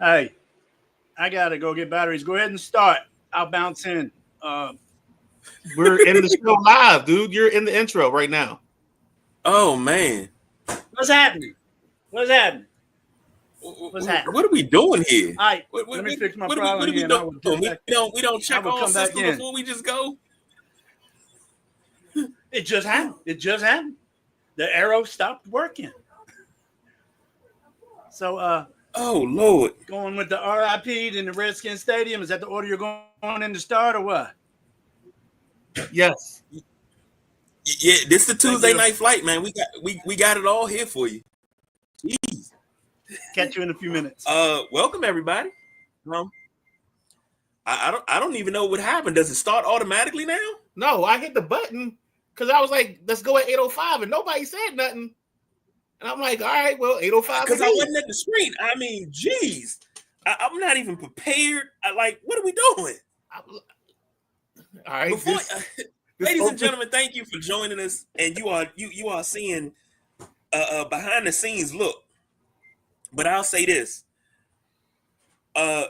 Hey, I gotta go get batteries. Go ahead and start. I'll bounce in. Uh, We're in the show live, dude. You're in the intro right now. Oh man, what's happening? What's happening? What's happening? what are we doing here? All right, What, let what, me what, fix my what are we problem what are we here, and I doing? will get back. We don't I check will all come back systems in. before we just go. It just happened. It just happened. The arrow stopped working. So, Oh Lord, going with the RIP in the Redskins Stadium. Is that the order you're going in to start, or what? Yes. yeah, this is the Thank Tuesday you. night flight, man. We got it all here for you. Jeez. Catch you in a few minutes. Welcome everybody. Um, I don't even know what happened. Does it start automatically now? No, I hit the button because I was like, let's go at 8:05, and nobody said nothing. And I'm like, all right, well, 8:05. Because I wasn't at the screen. I mean, geez, I'm not even prepared. What are we doing? All right. Before, ladies and gentlemen, thank you for joining us. And you are seeing behind the scenes look. But I'll say this: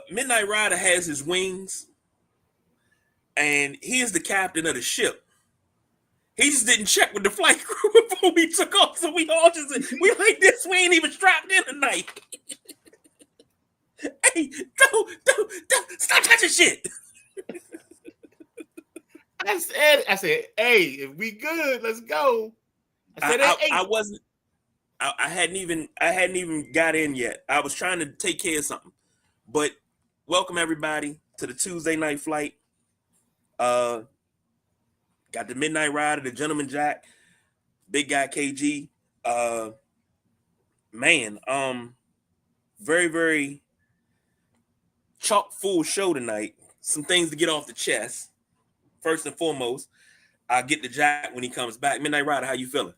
Midnight Rider has his wings, and he is the captain of the ship. He just didn't check with the flight crew before we took off, so we all we like this. We ain't even strapped in tonight. Hey, don't stop touching shit. I said, hey, if we good, let's go. I wasn't. I hadn't even got in yet. I was trying to take care of something. But welcome everybody to the Tuesday night flight. Got the Midnight Rider, the Gentleman Jack, Big Guy KG. Man, very, very chock full show tonight. Some things to get off the chest. First and foremost, I'll get to Jack when he comes back. Midnight Rider, how you feeling?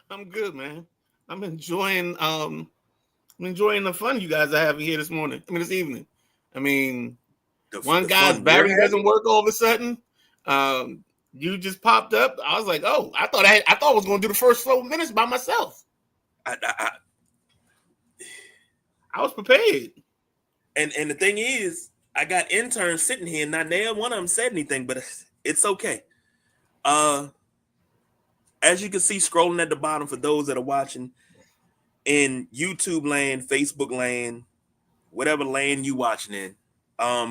I'm good, man. I'm enjoying the fun you guys are having here this morning. This evening. One guy's battery doesn't work all of a sudden. You just popped up. I was like, oh, I thought I was going to do the first 4 minutes by myself. I was prepared. And the thing is, I got interns sitting here. Not now one of them said anything, but it's okay. As you can see, scrolling at the bottom for those that are watching in YouTube land, Facebook land, whatever land you watching in,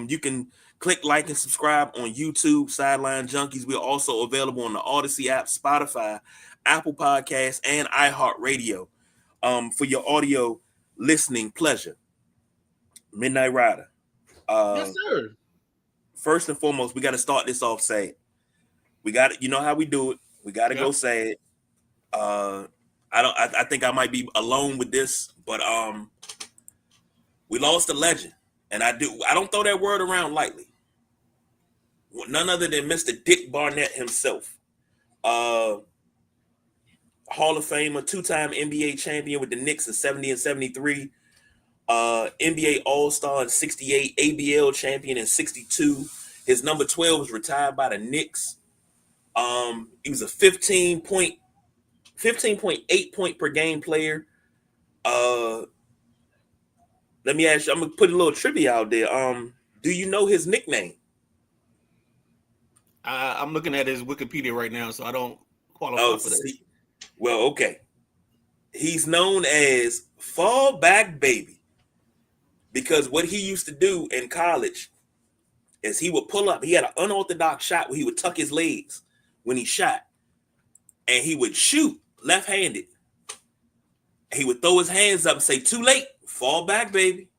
you can click like and subscribe on YouTube, Sideline Junkies. We're also available on the Odyssey app, Spotify, Apple Podcasts, and iHeartRadio for your audio listening pleasure. Midnight Rider. Yes, sir. First and foremost, we got to start this off saying, we got it. You know how we do it. We got to go say it. I think I might be alone with this, but we lost a legend, and I don't throw that word around lightly. None other than Mr. Dick Barnett himself, Hall of Famer, two-time NBA champion with the Knicks in 70 and 73, NBA All-Star in 68, ABL champion in 62. His number 12 was retired by the Knicks. He was a 15.8 point per game player. Let me ask you, I'm gonna put a little trivia out there. Do you know his nickname? I'm looking at his Wikipedia right now, so I don't qualify for this. Well, okay. He's known as Fallback Baby because what he used to do in college is he would pull up. He had an unorthodox shot where he would tuck his legs when he shot, and he would shoot left-handed. He would throw his hands up and say, "Too late, fall back, baby."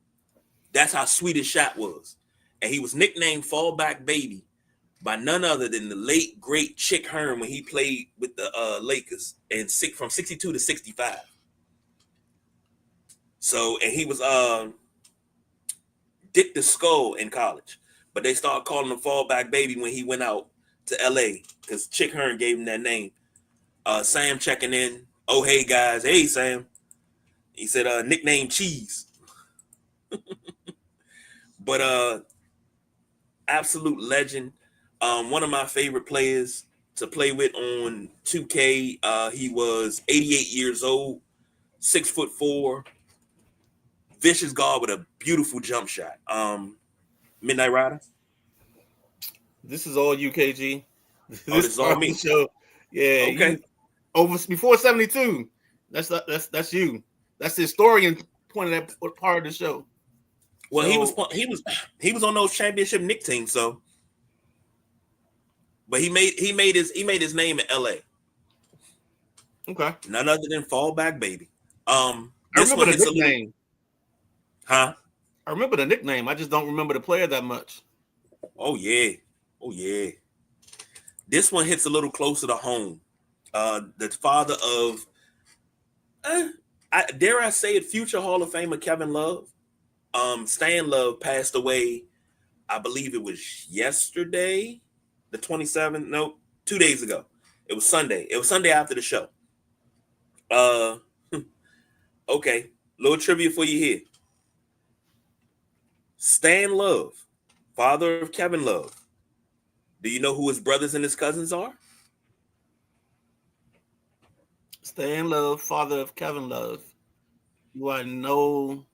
That's how sweet his shot was. And he was nicknamed Fallback Baby by none other than the late, great Chick Hearn when he played with the Lakers from 62 to 65. So, and he was Dick the Skull in college. But they started calling him Fallback Baby when he went out to L.A. because Chick Hearn gave him that name. Sam checking in. Oh, hey, guys. Hey, Sam. He said nickname Cheese. But absolute legend. One of my favorite players to play with on 2K. He was 88 years old, 6'4", vicious guard with a beautiful jump shot. Midnight Rider. This is all UKG. This is all me. Show. Yeah. Okay. Before 72. That's you. That's the historian point of that part of the show. Well, so, he was on those championship Knicks teams, so. But he made his name in LA. Okay. None other than Fallback Baby. I remember the nickname. Huh? I remember the nickname. I just don't remember the player that much. Oh yeah. This one hits a little closer to home. The father of, dare I say it, future Hall of Famer Kevin Love. Stan Love passed away, I believe it was yesterday, the 27th. No, 2 days ago. It was Sunday. It was Sunday after the show. Okay, little trivia for you here. Stan Love, father of Kevin Love. Do you know who his brothers and his cousins are? Stan Love, father of Kevin Love. Do I know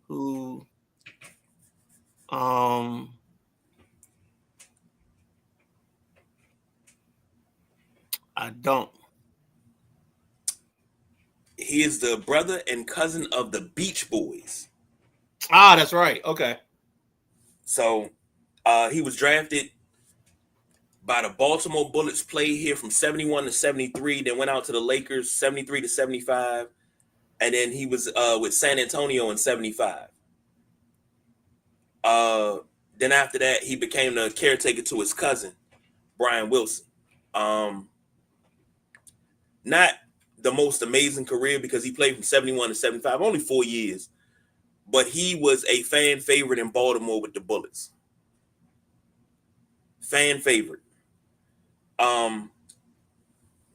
who? I don't. He is the brother and cousin of the Beach Boys. Ah, that's right. Okay. So he was drafted by the Baltimore Bullets, played here from 71 to 73, then went out to the Lakers 73 to 75, and then he was with San Antonio in 75. Then after that, he became the caretaker to his cousin, Brian Wilson. Not the most amazing career because he played from 71 to 75, only 4 years, but he was a fan favorite in Baltimore with the Bullets. Fan favorite.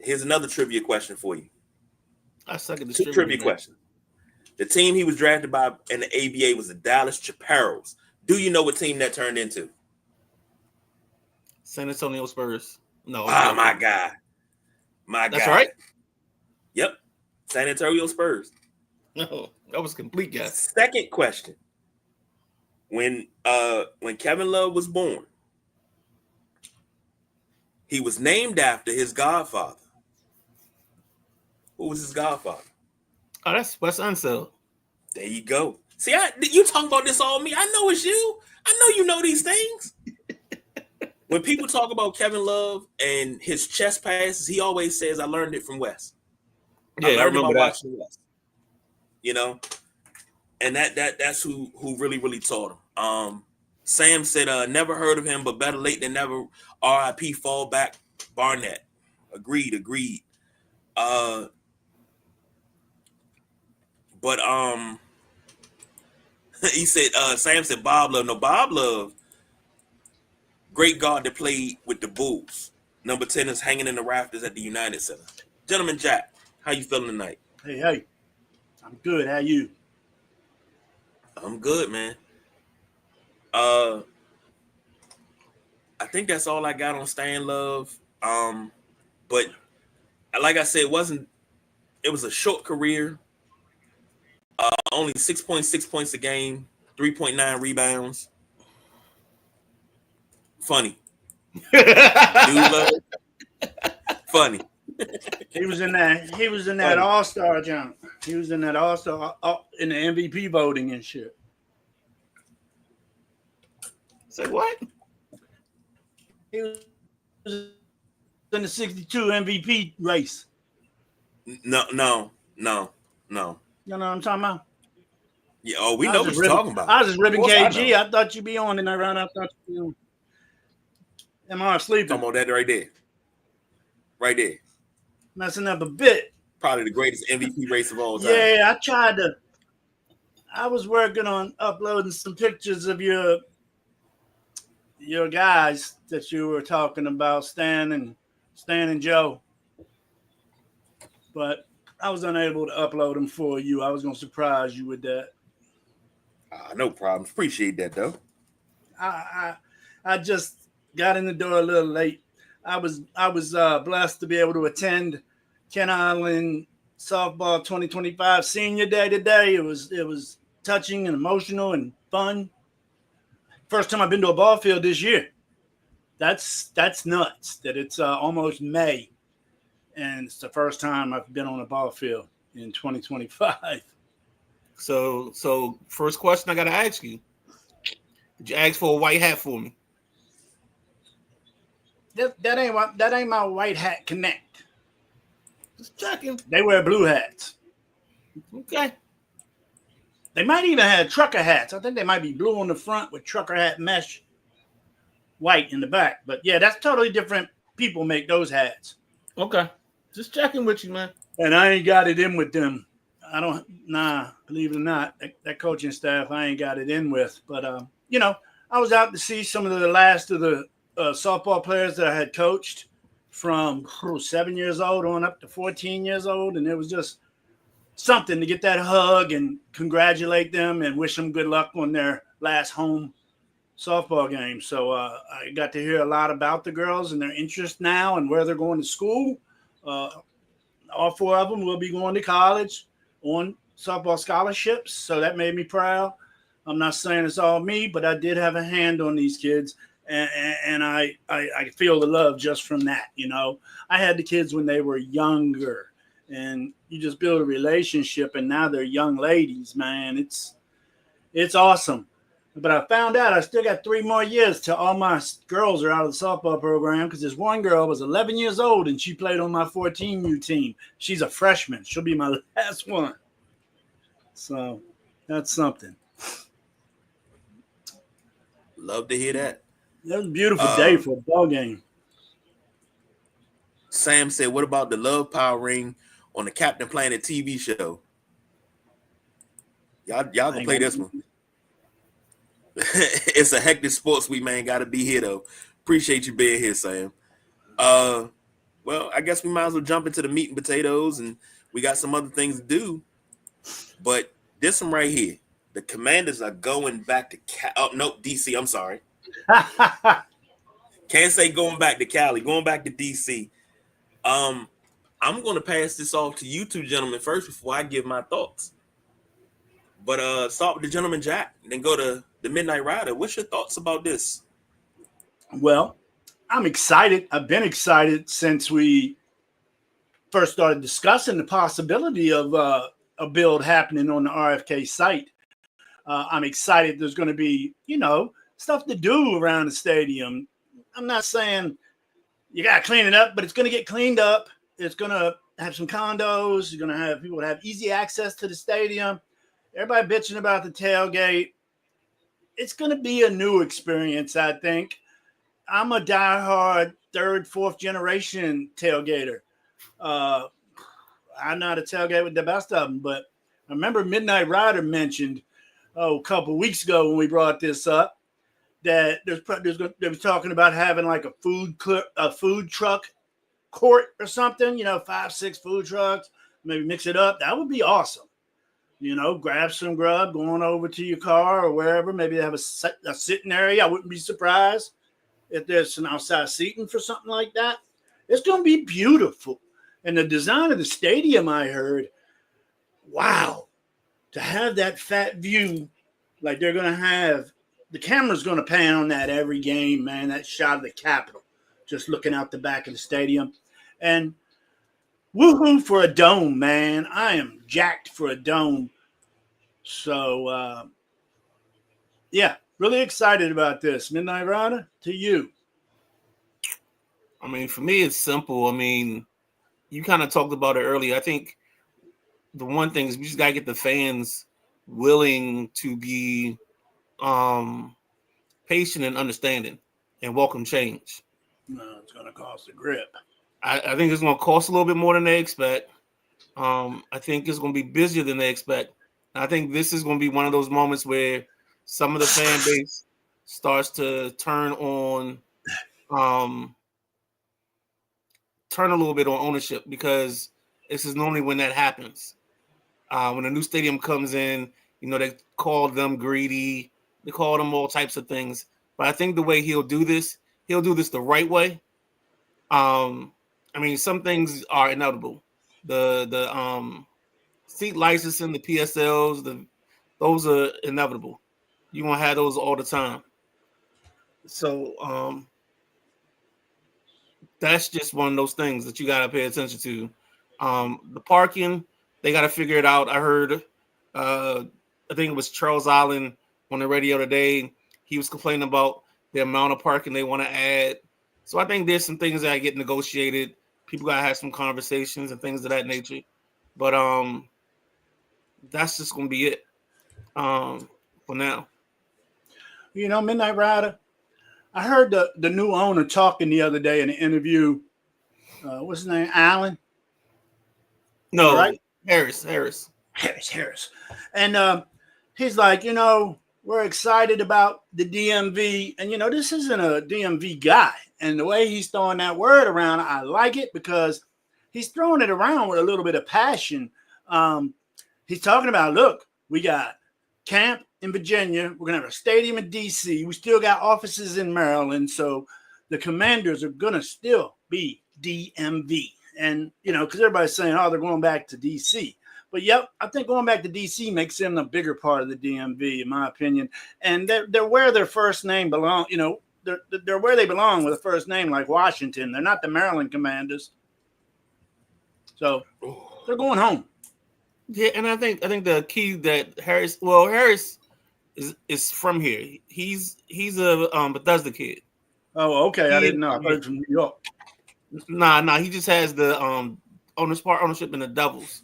Here's another trivia question for you. I suck at the Two trivia questions. The team he was drafted by in the ABA was the Dallas Chaparrals. Do you know what team that turned into? San Antonio Spurs. No. My God. That's right. Yep. San Antonio Spurs. No, that was a complete guess. Second question. When Kevin Love was born, he was named after his godfather. Who was his godfather? Oh, that's Wes Unseld. There you go. See, you talking about this all me. I know it's you. I know you know these things. When people talk about Kevin Love and his chest passes, he always says, I learned it from Wes. Yeah, I remember that. Watching Wes. You know? And that's who really, really taught him. Sam said, never heard of him, but better late than never. R.I.P. Fallback Barnett. Agreed. But he said, Sam said Bob Love. No, Bob Love, great guard that played with the Bulls. Number 10 is hanging in the rafters at the United Center. Gentleman Jack, how you feeling tonight? Hey. I'm good. How you? I'm good, man. I think that's all I got on Stan Love. But like I said, it was a short career. Only 6.6 points a game, 3.9 rebounds. Funny. Dude love. Funny. He was in that All-Star jump. He was in that All-Star in the MVP voting and shit. Say what? He was in the 62 MVP race. No. You know what I'm talking about? Yeah, we know what you're talking about. I was just ripping KG. I thought you'd be on in that round. I thought you'd be on. Am I sleeping? Talking about that right there. Right there. Messing up a bit. Probably the greatest MVP race of all time. Yeah, I was working on uploading some pictures of your guys that you were talking about, Stan and Joe. But I was unable to upload them for you. I was going to surprise you with that. No problems. Appreciate that, though. I just got in the door a little late. I was blessed to be able to attend Ken Island softball 2025 senior day today. It was touching and emotional and fun. First time I've been to a ball field this year. That's nuts. That it's almost May, and it's the first time I've been on a ball field in 2025. So first question I got to ask you: did you ask for a white hat for me? That ain't my white hat connect. Just checking. They wear blue hats. Okay. They might even have trucker hats. I think they might be blue on the front with trucker hat mesh, white in the back. But yeah, that's totally different. People make those hats. Okay. Just checking with you, man. And I ain't got it in with them. Believe it or not, that coaching staff, I ain't got it in with. But, I was out to see some of the last of the softball players that I had coached from 7 years old on up to 14 years old. And it was just something to get that hug and congratulate them and wish them good luck on their last home softball game. So I got to hear a lot about the girls and their interest now and where they're going to school. All four of them will be going to college on softball scholarships. So that made me proud. I'm not saying it's all me, but I did have a hand on these kids. And I feel the love just from that. I had the kids when they were younger, and you just build a relationship, and now they're young ladies, man. It's awesome. But I found out I still got 3 more years till all my girls are out of the softball program, because this one girl was 11 years old and she played on my 14U team. She's a freshman. She'll be my last one. So that's something. Love to hear that. That was a beautiful day for a ball game. Sam said, what about the Love Power ring on the Captain Planet TV show? Y'all can play this one. It's a hectic sports week, man. Got to be here, though. Appreciate you being here, Sam. Well, I guess we might as well jump into the meat and potatoes, and we got some other things to do. But this one right here, the Commanders are going back to DC. I'm sorry. Can't say going back to Cali, going back to DC. I'm going to pass this off to you two gentlemen first before I give my thoughts. But start with the gentleman Jack, then go to the Midnight Rider. What's your thoughts about this? Well, I'm excited. I've been excited since we first started discussing the possibility of a build happening on the RFK site. I'm excited there's going to be, stuff to do around the stadium. I'm not saying you got to clean it up, but it's going to get cleaned up. It's going to have some condos. You're going to have people that have easy access to the stadium. Everybody bitching about the tailgate. It's going to be a new experience, I think. I'm a diehard 3rd, 4th generation tailgater. I'm not a tailgate with the best of them, but I remember Midnight Rider mentioned a couple weeks ago when we brought this up that they was talking about having like a food truck court or something, 5, 6 food trucks, maybe mix it up. That would be awesome. Grab some grub, going over to your car or wherever. Maybe they have a sitting area. I wouldn't be surprised if there's some outside seating for something like that. It's going to be beautiful. And the design of the stadium, I heard, wow, to have that fat view like they're going to have, the camera's going to pan on that every game, man, that shot of the Capitol, just looking out the back of the stadium. And woohoo for a dome, man. I am jacked for a dome. So, really excited about this. Midnight Rider, to you. I mean, for me, it's simple. I mean, you kind of talked about it earlier. I think the one thing is we just got to get the fans willing to be patient and understanding and welcome change. No, it's going to cost a grip. I think it's going to cost a little bit more than they expect. I think it's going to be busier than they expect. I think this is going to be one of those moments where some of the fan base starts to turn a little bit on ownership, because this is normally when that happens. When a new stadium comes in, they call them greedy. They call them all types of things. But I think the way he'll do this the right way. I mean, some things are inevitable. the seat licensing, the PSLs, those are inevitable. You're gonna have those all the time. So that's just one of those things that you gotta pay attention to. The parking, they gotta figure it out. I heard I think it was Charles Allen on the radio today. He was complaining about the amount of parking they want to add. So I think there's some things that get negotiated. People gotta have some conversations and things of that nature. But that's just gonna be it for now. You know, Midnight Rider, I heard the new owner talking the other day in an interview. What's his name? Allen? No, right? Harris. And he's like, you know, we're excited about the DMV. And, you know, this isn't a DMV guy. And the way he's throwing that word around, I like it because he's throwing it around with a little bit of passion. He's talking about, look, we got camp in Virginia. We're going to have a stadium in D.C. We still got offices in Maryland. So the Commanders are going to still be DMV. And, you know, because everybody's saying, oh, they're going back to D.C. But, yep, I think going back to D.C. makes them a bigger part of the DMV, in my opinion. And they're where their first name belongs. You know, they're where they belong with a first name like Washington. They're not the Maryland Commanders. So they're going home. Yeah, and I think the key that Harris is from here. He's a Bethesda kid. Oh, okay. I didn't know. I thought he was from New York. Nah. He just has the ownership in the Devils.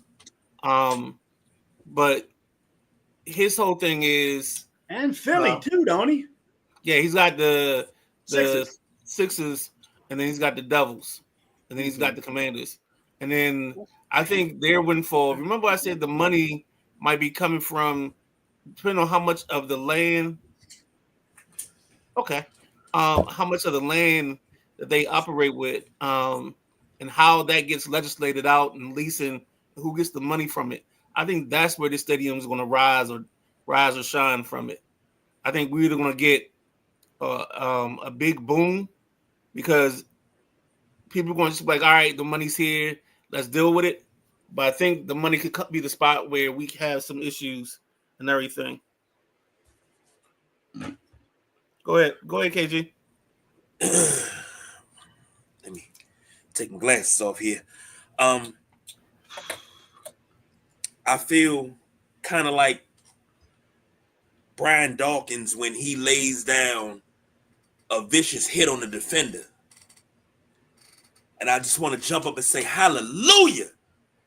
But his whole thing is and Philly too, don't he? Yeah, he's got the Sixers, and then he's got the Devils, and then he's got the Commanders, and then I think their windfall. Remember, I said the money might be coming from depending on how much of the land. Okay, how much of the land that they operate with, and how that gets legislated out and leasing, who gets the money from it. I think that's where the stadium is going to rise or shine from it. I think we're either going to get a big boom because people are going to be like, all right, the money's here, let's deal with it. But I think the money could be the spot where we have some issues and everything. Go ahead, KG. Let me take my glasses off here. I feel kind of like Brian Dawkins when he lays down a vicious hit on the defender. And I just want to jump up and say hallelujah,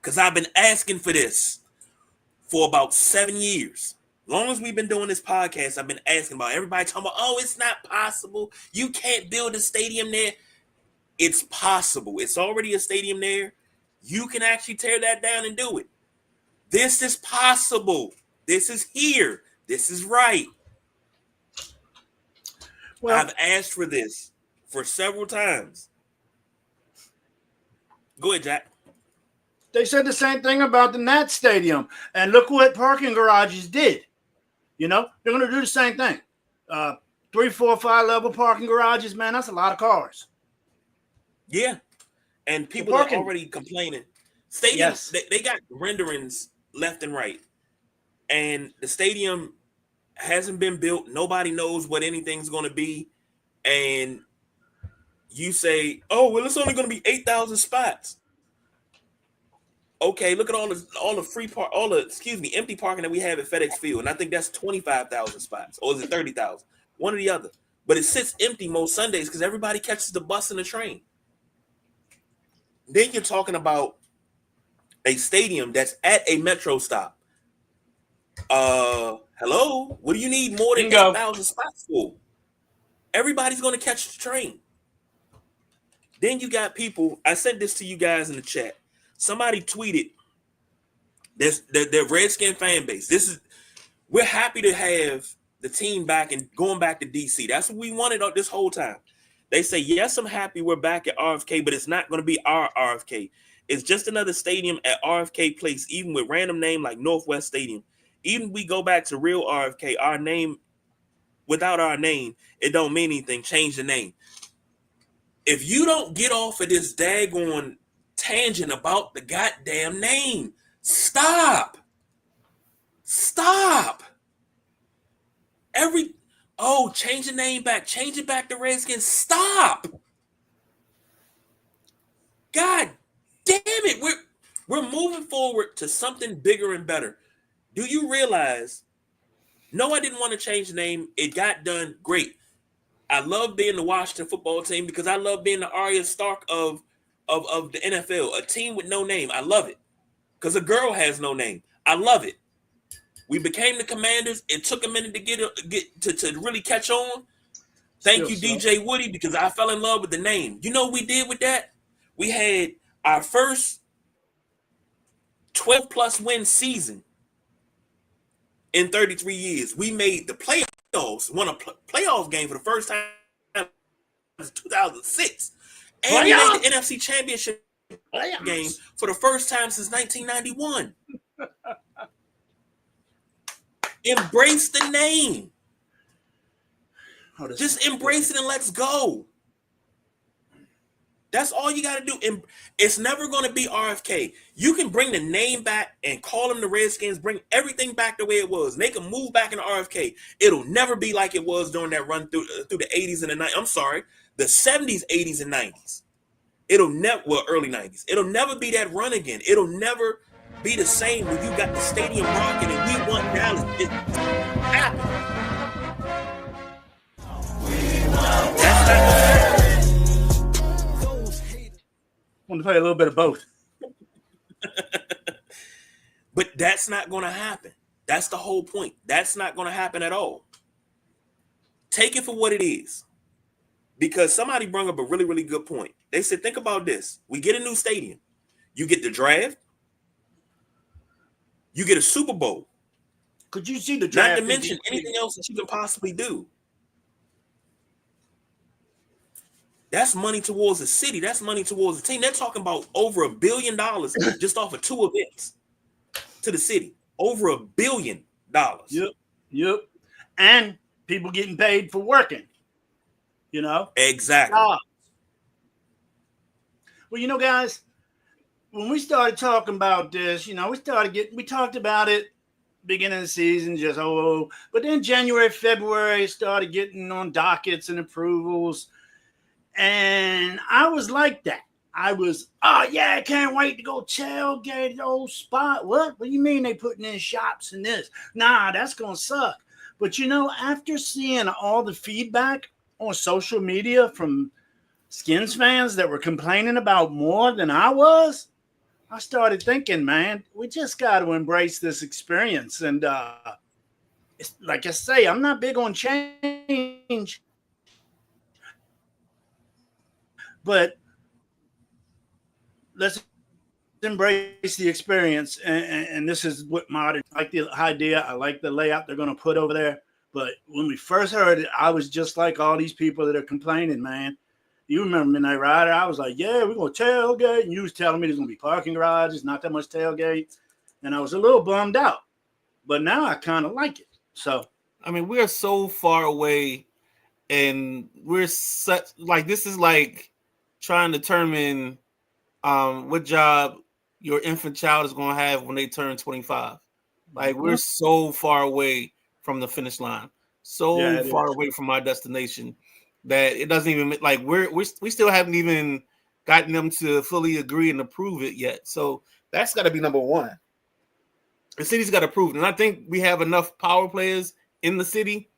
because I've been asking for this for about 7 years. As long as we've been doing this podcast, I've been asking about everybody talking about, oh, it's not possible. You can't build a stadium there. It's possible. It's already a stadium there. You can actually tear that down and do it. This is possible. This is here. This is right. Well, I've asked for this for several times. Go ahead, Jack. They said the same thing about the Nats Stadium. And look what parking garages did. You know, they're going to do the same thing. 3, 4, 5 level parking garages, man, that's a lot of cars. Yeah. And people are already complaining. Stadiums, yes. They got renderings left and right. And the stadium hasn't been built. Nobody knows what anything's going to be. And you say, oh, well, it's only going to be 8,000 spots. Okay, look at all the free park, empty parking that we have at FedEx Field. And I think that's 25,000 spots. Or is it 30,000? One or the other. But it sits empty most Sundays because everybody catches the bus and the train. Then you're talking about a stadium that's at a metro stop. Hello? What do you need more than 8,000 spots for? Everybody's going to catch the train. Then you got people, I sent this to you guys in the chat. Somebody tweeted their Redskin fan base. We're happy to have the team back and going back to DC. That's what we wanted this whole time. They say, yes, I'm happy we're back at RFK, but it's not going to be our RFK. It's just another stadium at RFK Place, even with random name like Northwest Stadium. Even we go back to real RFK, our name, without our name, it don't mean anything. Change the name. If you don't get off of this daggone tangent about the goddamn name. Stop. Change the name back. Change it back to Redskins. Stop. God damn it. We're moving forward to something bigger and better. Do you realize? No, I didn't want to change the name. It got done. Great. I love being the Washington football team because I love being the Arya Stark of the NFL, a team with no name. I love it because a girl has no name. I love it. We became the Commanders. It took a minute to get to really catch on. Thank you, DJ Woody, because I fell in love with the name. You know what we did with that? We had our first 12-plus win season in 33 years. We made the playoffs, won a playoff game for the first time in 2006. And we made the NFC Championship game for the first time since 1991. Embrace the name. Just embrace it and let's go. That's all you got to do. It's never going to be RFK. You can bring the name back and call them the Redskins, bring everything back the way it was. Make them move back into RFK. It'll never be like it was during that run through the 80s and the 90s. I'm sorry, the 70s, 80s, and 90s. Early 90s. It'll never be that run again. It'll never be the same when you got the stadium rocking and we want Dallas. It happened. That's not going to happen. I want to play a little bit of both. But that's not going to happen. That's the whole point. That's not going to happen at all. Take it for what it is. Because somebody brought up a really, really good point. They said, think about this. We get a new stadium. You get the draft. You get a Super Bowl. Could you see the draft? Not to mention anything else that you can possibly do. That's money towards the city. That's money towards the team. They're talking about over $1 billion just off of 2 events to the city. Over $1 billion. Yep. And people getting paid for working. You know? Exactly. Well, guys, when we started talking about this, we talked about it beginning of the season, but then January, February started getting on dockets and approvals. And I was like that. I was, I can't wait to go tailgate the old spot. What do you mean they putting in shops and this? Nah, that's going to suck. But, after seeing all the feedback on social media from Skins fans that were complaining about more than I was, I started thinking, man, we just got to embrace this experience. And it's, like I say, I'm not big on change. But let's embrace the experience. And this is what modern, I like the idea. I like the layout they're going to put over there. But when we first heard it, I was just like all these people that are complaining, man. You remember Midnight Rider? I was like, yeah, we're going to tailgate. And you was telling me there's going to be parking garages, not that much tailgate. And I was a little bummed out. But now I kind of like it. So, I mean, we're so far away. And we're such, like, this is like trying to determine what job your infant child is going to have when they turn 25. Like, we're so far away from the finish line, so far away from our destination that it doesn't even, like, we still haven't even gotten them to fully agree and approve it yet. So that's got to be number one. The city's got to prove it. And I think we have enough power players in the city,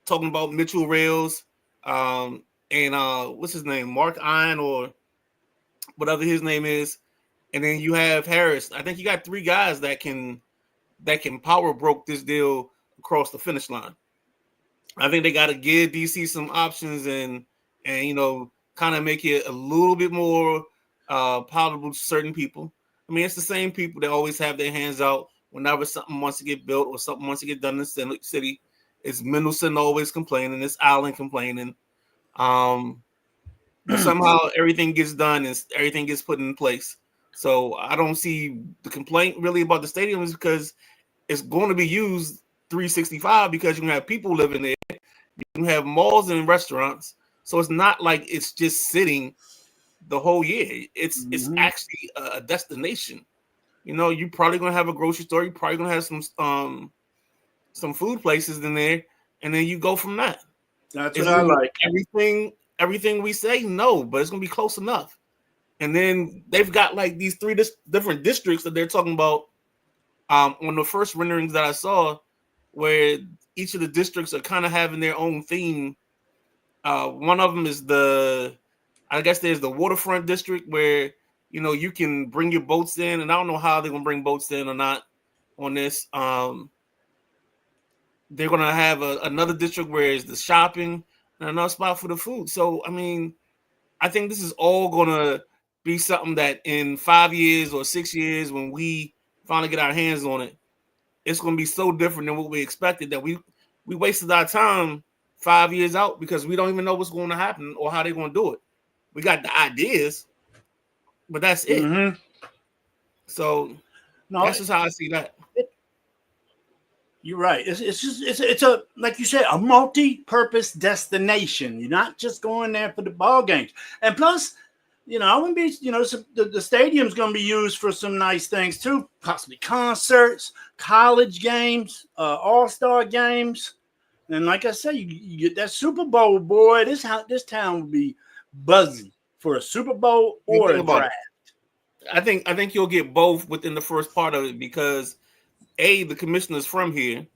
talking about Mitchell Rails, and what's his name, Mark Iron or whatever his name is, and then you have Harris. I think you got 3 guys that can power broke this deal across the finish line. I think they got to give DC some options and kind of make it a little bit more palatable to certain people. I mean, it's the same people that always have their hands out whenever something wants to get built or something wants to get done in the city. It's Mendelson always complaining. It's Allen complaining. Somehow everything gets done and everything gets put in place. So I don't see the complaint really about the stadium is because it's going to be used 365 because you can have people living there. You can have malls and restaurants. So it's not like it's just sitting the whole year. It's actually a destination. You know, you're probably gonna have a grocery store. You're probably gonna have some food places in there, and then you go from that. That's what I like. Everything we say, no, but it's gonna be close enough. And then they've got like these 3 different districts that they're talking about. On the first renderings that I saw, where each of the districts are kind of having their own theme. One of them is I guess there's the waterfront district where, you know, you can bring your boats in, and I don't know how they're gonna bring boats in or not on this. They're gonna have another district where it's the shopping and another spot for the food. So I mean, I think this is all gonna be something that in 5 years or 6 years, when we finally get our hands on it, it's gonna be so different than what we expected that we wasted our time 5 years out because we don't even know what's going to happen or how they're going to do it. We got the ideas, but that's it. Mm-hmm. So that's just how I see that. You're right. It's a like you said, a multi-purpose destination. You're not just going there for the ball games. And plus, you know, I wouldn't be. You know, the stadium's going to be used for some nice things too, possibly concerts, college games, all-star games. And like I said, you get that Super Bowl, boy. This town would be buzzing for a Super Bowl or a draft. I think you'll get both within the first part of it because A, the commissioner's from here.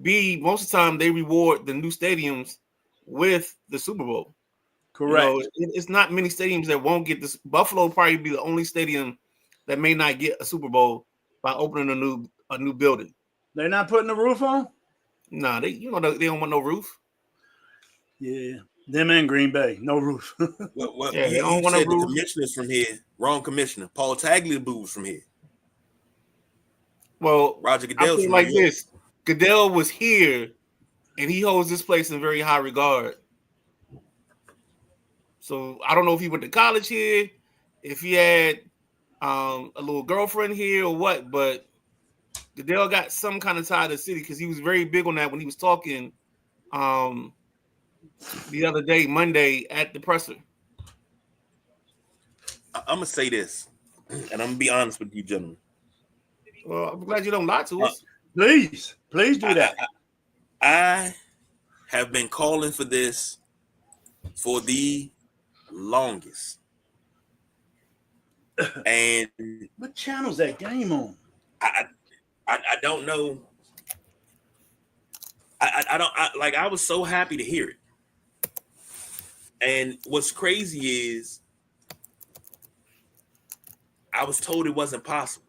B, most of the time they reward the new stadiums with the Super Bowl. Correct. You know, it's not many stadiums that won't get this. Buffalo will probably be the only stadium that may not get a Super Bowl by opening a new building. They're not putting the roof on? Nah, they don't want no roof. Yeah, them and Green Bay, no roof. Well, yeah, you don't want said no roof. The commissioner's from here. Wrong commissioner. Paul Tagliabue's from here. Well, Roger I Goodell's feel from like here. this. Goodell was here, and he holds this place in very high regard. So I don't know if he went to college here, if he had a little girlfriend here or what, but Goodell got some kind of tie to the city because he was very big on that when he was talking the other day, Monday, at the presser. I'm gonna say this, and I'm gonna be honest with you, gentlemen. Well, I'm glad you don't lie to us. Please do that. I have been calling for this for the longest. And What channel's that game on? I don't know. I was so happy to hear it. And what's crazy is I was told it wasn't possible.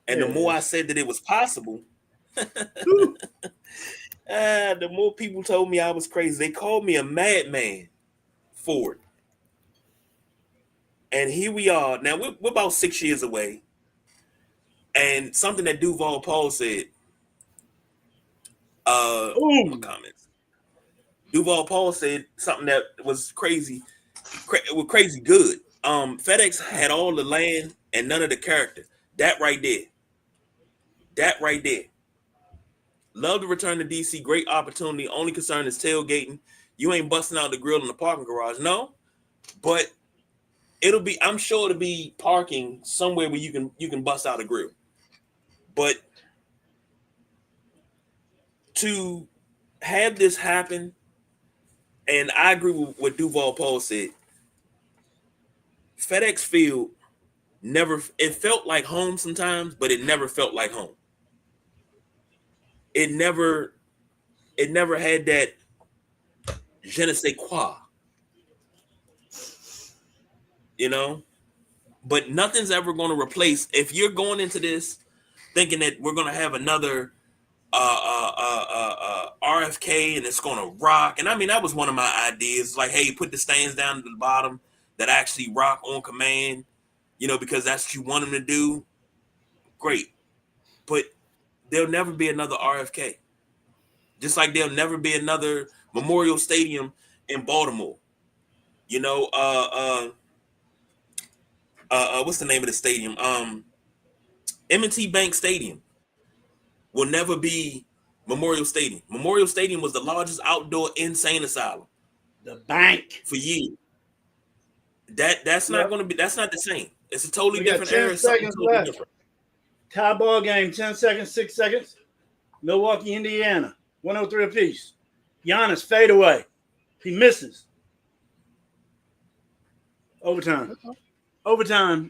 And the more I said that it was possible, the more people told me I was crazy. They called me a madman for it. And here we are. Now we're about 6 years away. And something that Duval Paul said. My comments. Duval Paul said something that was crazy good. FedEx had all the land and none of the character. That right there. Love to return to DC. Great opportunity. Only concern is tailgating. You ain't busting out the grill in the parking garage. No, but I'm sure it'll be parking somewhere where you can bust out a grill. But to have this happen, and I agree with what Duval Paul said, FedEx Field it felt like home sometimes, but it never felt like home. It never had that je ne sais quoi, you know? But nothing's ever going to replace, if you're going into this thinking that we're going to have another RFK and it's going to rock. And I mean, that was one of my ideas. Like, hey, put the stands down at the bottom that actually rock on command, you know, because that's what you want them to do. Great. But there'll never be another RFK. Just like there'll never be another Memorial Stadium in Baltimore. You know, what's the name of the stadium? M&T Bank Stadium will never be Memorial Stadium. Memorial Stadium was the largest outdoor insane asylum. The bank. For years. That's not going to be. That's not the same. It's a totally We got different 10 era. Something seconds totally left. different. Tie ball game, 10 seconds, 6 seconds. Milwaukee, Indiana, 103 apiece. Giannis fade away. He misses. Overtime.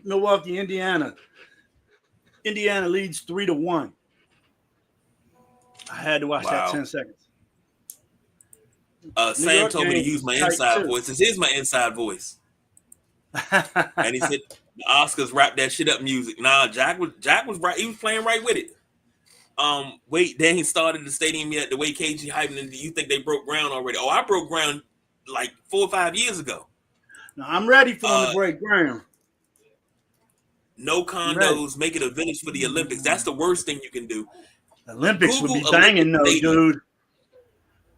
Milwaukee, Indiana. Indiana leads 3-1. I had to watch that 10 seconds. Sam York told me to game use my tight inside too. voice. This is my inside voice. And he said the Oscars wrap that shit up music. Nah, Jack was right. He was playing right with it. Wait, then he started the stadium yet. The way KG hyping it, you think they broke ground already? Oh, I broke ground like 4 or 5 years ago. Now, I'm ready for them to break ground. No condos, make it a village for the Olympics. That's the worst thing you can do. Olympics Google would be banging though, Olympic dude.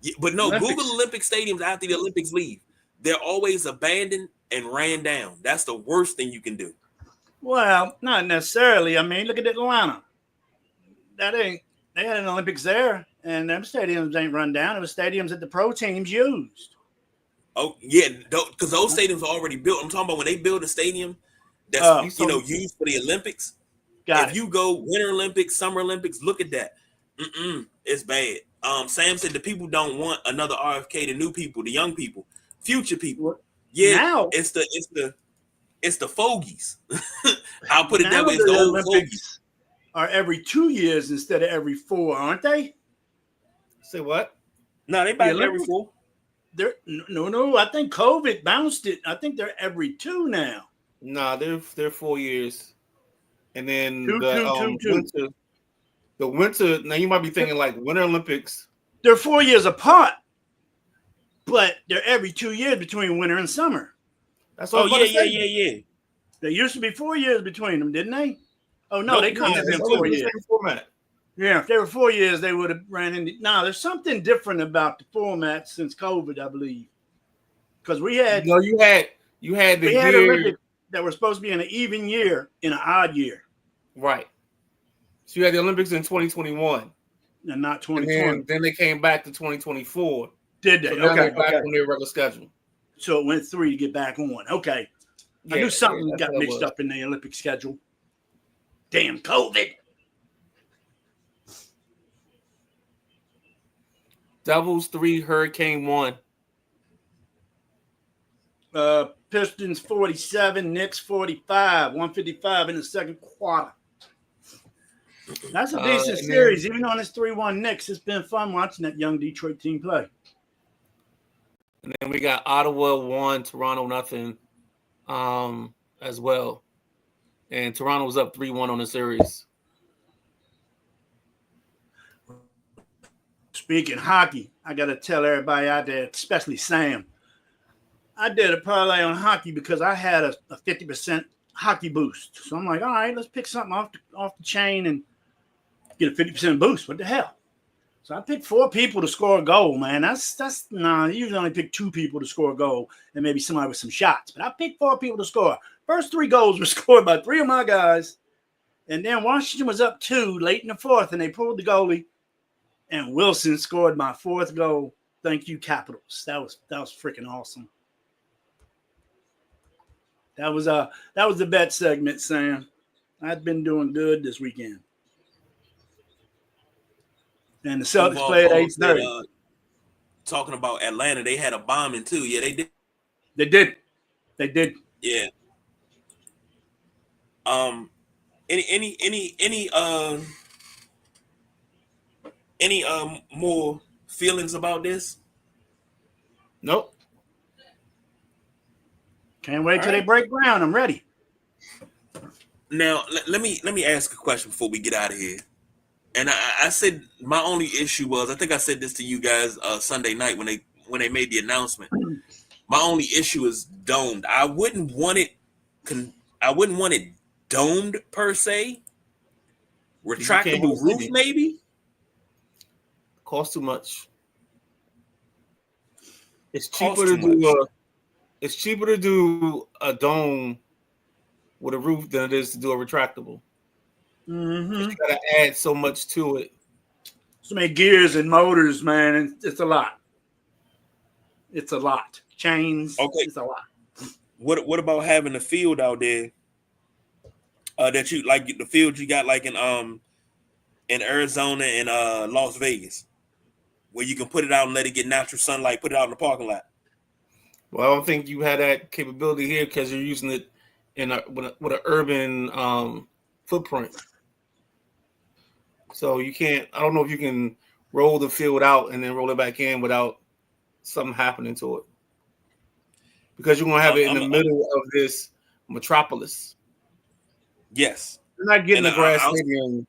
Yeah, but no, Olympics. Google Olympic stadiums after the Olympics leave. They're always abandoned and ran down. That's the worst thing you can do. Well, not necessarily. I mean, look at Atlanta. They had an Olympics there, and them stadiums ain't run down. It was stadiums that the pro teams used. Oh yeah, because those stadiums are already built. I'm talking about when they build a stadium that's used for the Olympics. If you go Winter Olympics, Summer Olympics, look at that. It's bad. Sam said the people don't want another RFK. The new people, the young people, future people. Yeah, now, it's the fogies. I'll put it that way. The It's the old Olympics fogies. are every 2 years instead of every 4, aren't they? Say what? No, they back every 4. No. I think COVID bounced it. I think they're every 2 now. Nah, they're 4 years, and then two. The winter. Now you might be thinking like Winter Olympics. They're 4 years apart, but they're every 2 years between winter and summer. That's what yeah. There used to be 4 years between them, didn't they? Oh no, they come in 4 years. Format. Yeah, if they were 4 years, they would have ran into. Now, there's something different about the format since COVID, I believe, because we had you had the year Olympics that were supposed to be in an even year in an odd year, right? So you had the Olympics in 2021, and not 2020. Then they came back to 2024. Did they? So now they're back okay. on their regular schedule. So it went 3 to get back on. Okay, I knew something got mixed up in the Olympic schedule. Damn COVID. Devils 3, Hurricane 1. Pistons 47, Knicks 45, 155 in the second quarter. That's a decent series. Even on this 3-1 Knicks, it's been fun watching that young Detroit team play. And then we got Ottawa 1, Toronto 0, as well. And Toronto was up 3-1 on the series. Speaking hockey, I got to tell everybody out there, especially Sam, I did a parlay on hockey because I had a 50% hockey boost. So I'm like, all right, let's pick something off the chain and get a 50% boost. What the hell? So I picked 4 people to score a goal, man. That's I usually only pick 2 people to score a goal and maybe somebody with some shots. But I picked 4 people to score. First 3 goals were scored by 3 of my guys. And then Washington was up 2 late in the 4th, and they pulled the goalie. And Wilson scored my 4th goal. Thank you, Capitals. That was freaking awesome. That was the bet segment, Sam. I've been doing good this weekend. And the Celtics play at 8:30. Talking about Atlanta, they had a bombing too. Yeah, they did. They did. Yeah. Any more feelings about this? Nope. Can't wait till they break ground. I'm ready. Now, let me ask a question before we get out of here. And I said my only issue was, I think I said this to you guys Sunday night when they made the announcement. My only issue is domed. I wouldn't want it domed per se. Retractable roof, maybe. Costs too much. It's cheaper to do a dome with a roof than it is to do a retractable. Mm-hmm. You gotta add so much to it. So many gears and motors, man. And it's a lot. It's a lot. Chains. Okay. It's a lot. What about having a field out there that you like the field you got like in Arizona and Las Vegas, where you can put it out and let it get natural sunlight, put it out in the parking lot? Well, I don't think you had that capability here because you're using it with an urban footprint. So you can't. I don't know if you can roll the field out and then roll it back in without something happening to it, because you're gonna have it in the middle of this metropolis. Yes, you're not getting a grass stadium.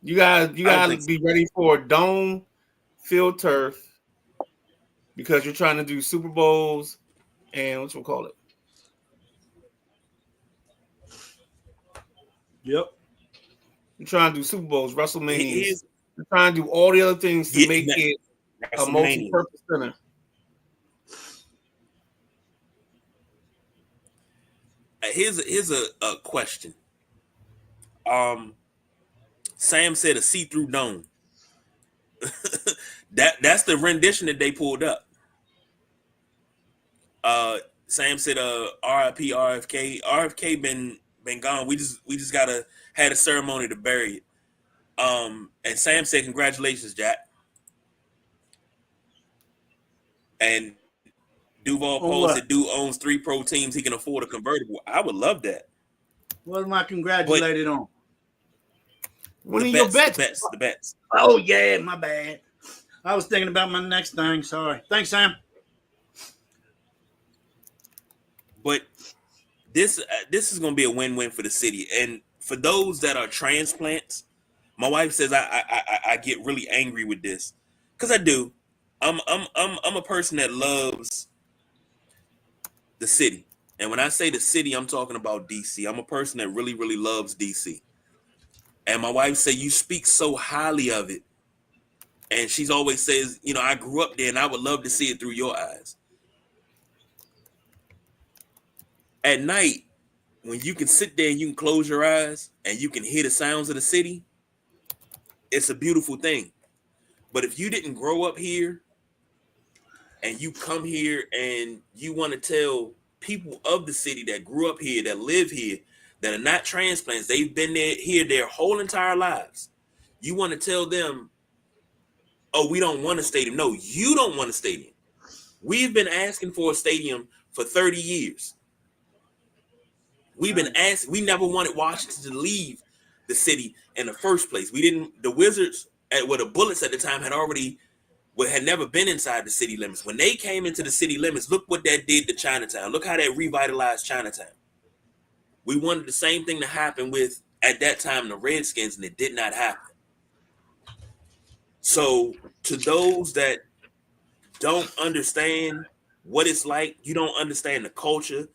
You gotta be ready for a dome field turf, because you're trying to do Super Bowls and what you call it. Yep. You're trying to do Super Bowls, WrestleMania. You're trying to do all the other things to make it a multi-purpose center. Here's a question. Sam said a see-through dome. That's the rendition that they pulled up. Sam said RIP RFK. RFK been gone. We just gotta had a ceremony to bury it. And Sam said congratulations, Jack. And Duval Paul said dude owns 3 pro teams, he can afford a convertible. I would love that. What am I congratulated on? What are your bets? The bets. Oh yeah, my bad. I was thinking about my next thing. Sorry. Thanks, Sam. But this is going to be a win-win for the city, and for those that are transplants. My wife says I get really angry with this because I do. I'm a person that loves the city, and when I say the city, I'm talking about DC. I'm a person that really, really loves DC. And my wife said, you speak so highly of it. And she's always says, you know, I grew up there and I would love to see it through your eyes. At night, when you can sit there and you can close your eyes and you can hear the sounds of the city, it's a beautiful thing. But if you didn't grow up here and you come here and you want to tell people of the city that grew up here, that live here, that are not transplants, they've been here their whole entire lives. You want to tell them, oh, we don't want a stadium. No, you don't want a stadium. We've been asking for a stadium for 30 years. We've been asking, we never wanted Washington to leave the city in the first place. The Wizards, the Bullets at the time had never been inside the city limits. When they came into the city limits, look what that did to Chinatown. Look how that revitalized Chinatown. We wanted the same thing to happen with, at that time, the Redskins, and it did not happen. So to those that don't understand what it's like, you don't understand the culture,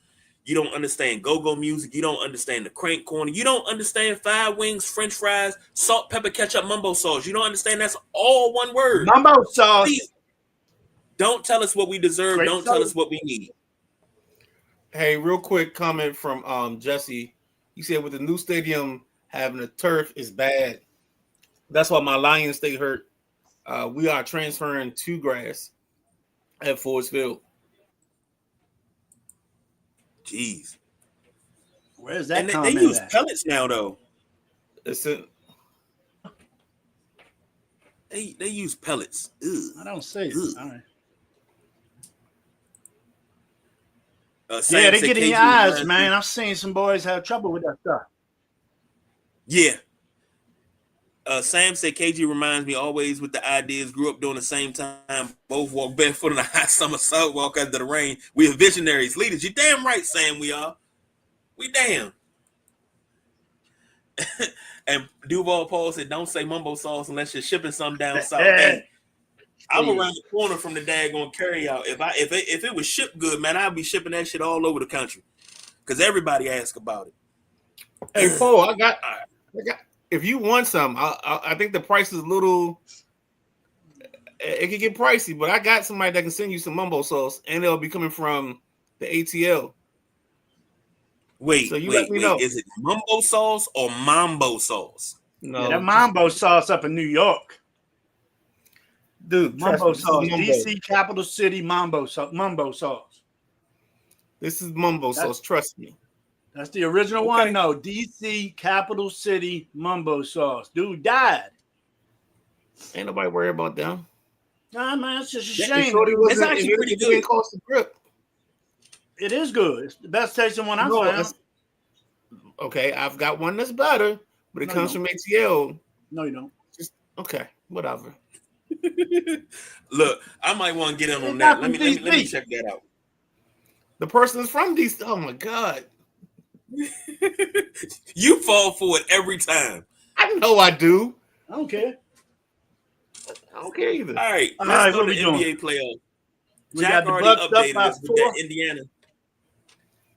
you don't understand go-go music, you don't understand the crank corner, you don't understand 5 wings, french fries, salt, pepper, ketchup, mumbo sauce. You don't understand that's all one word. Mumbo sauce. Please, don't tell us what we deserve. Don't tell us what we need. Hey, real quick comment from Jesse. He said with the new stadium having a turf is bad. That's why my Lions stay hurt. We are transferring to grass at Ford Field. Jeez. Where's that? And they use pellets now, though. They use pellets. Ugh. I don't see it. All right. Sam they get in your eyes, KG man. I've seen some boys have trouble with that stuff. Yeah. Sam said KG reminds me always with the ideas, grew up during the same time, both walk barefoot in a hot summer sidewalk under the rain. We are visionaries, leaders. You're damn right, Sam, we are. We damn. And Duval Paul said, don't say mumbo sauce unless you're shipping some down south. Hey, I'm around the corner from the daggone carry out. If it was shipped good, man, I'd be shipping that shit all over the country. Because everybody asks about it. Hey, Paul, I got if you want some, I think the price is a little. It can get pricey, but I got somebody that can send you some mumbo sauce, and it'll be coming from the ATL. Wait, so let me know. Is it mumbo sauce or mambo sauce? No, yeah, that mambo sauce up in New York, dude. Mambo sauce, DC capital city mambo sauce. This is mumbo sauce. Trust me. That's the original one. No, DC Capital City mumbo sauce. Dude died. Ain't nobody worried about them. Nah, man, it's just a It's shame. actually pretty good. It didn't cost the grip. It is good. It's the best tasting one I found. Okay, I've got one that's better, but it comes from ATL. No, you don't. Okay, whatever. Look, I might want to get in on that. Let me check that out. The person is from DC. Oh my God. You fall for it every time. I know I do. I don't care. I don't care either. All right, All let's right, go what to we the doing? NBA playoffs. We Jack got the already Bucks up updated by us with 4. that Indiana.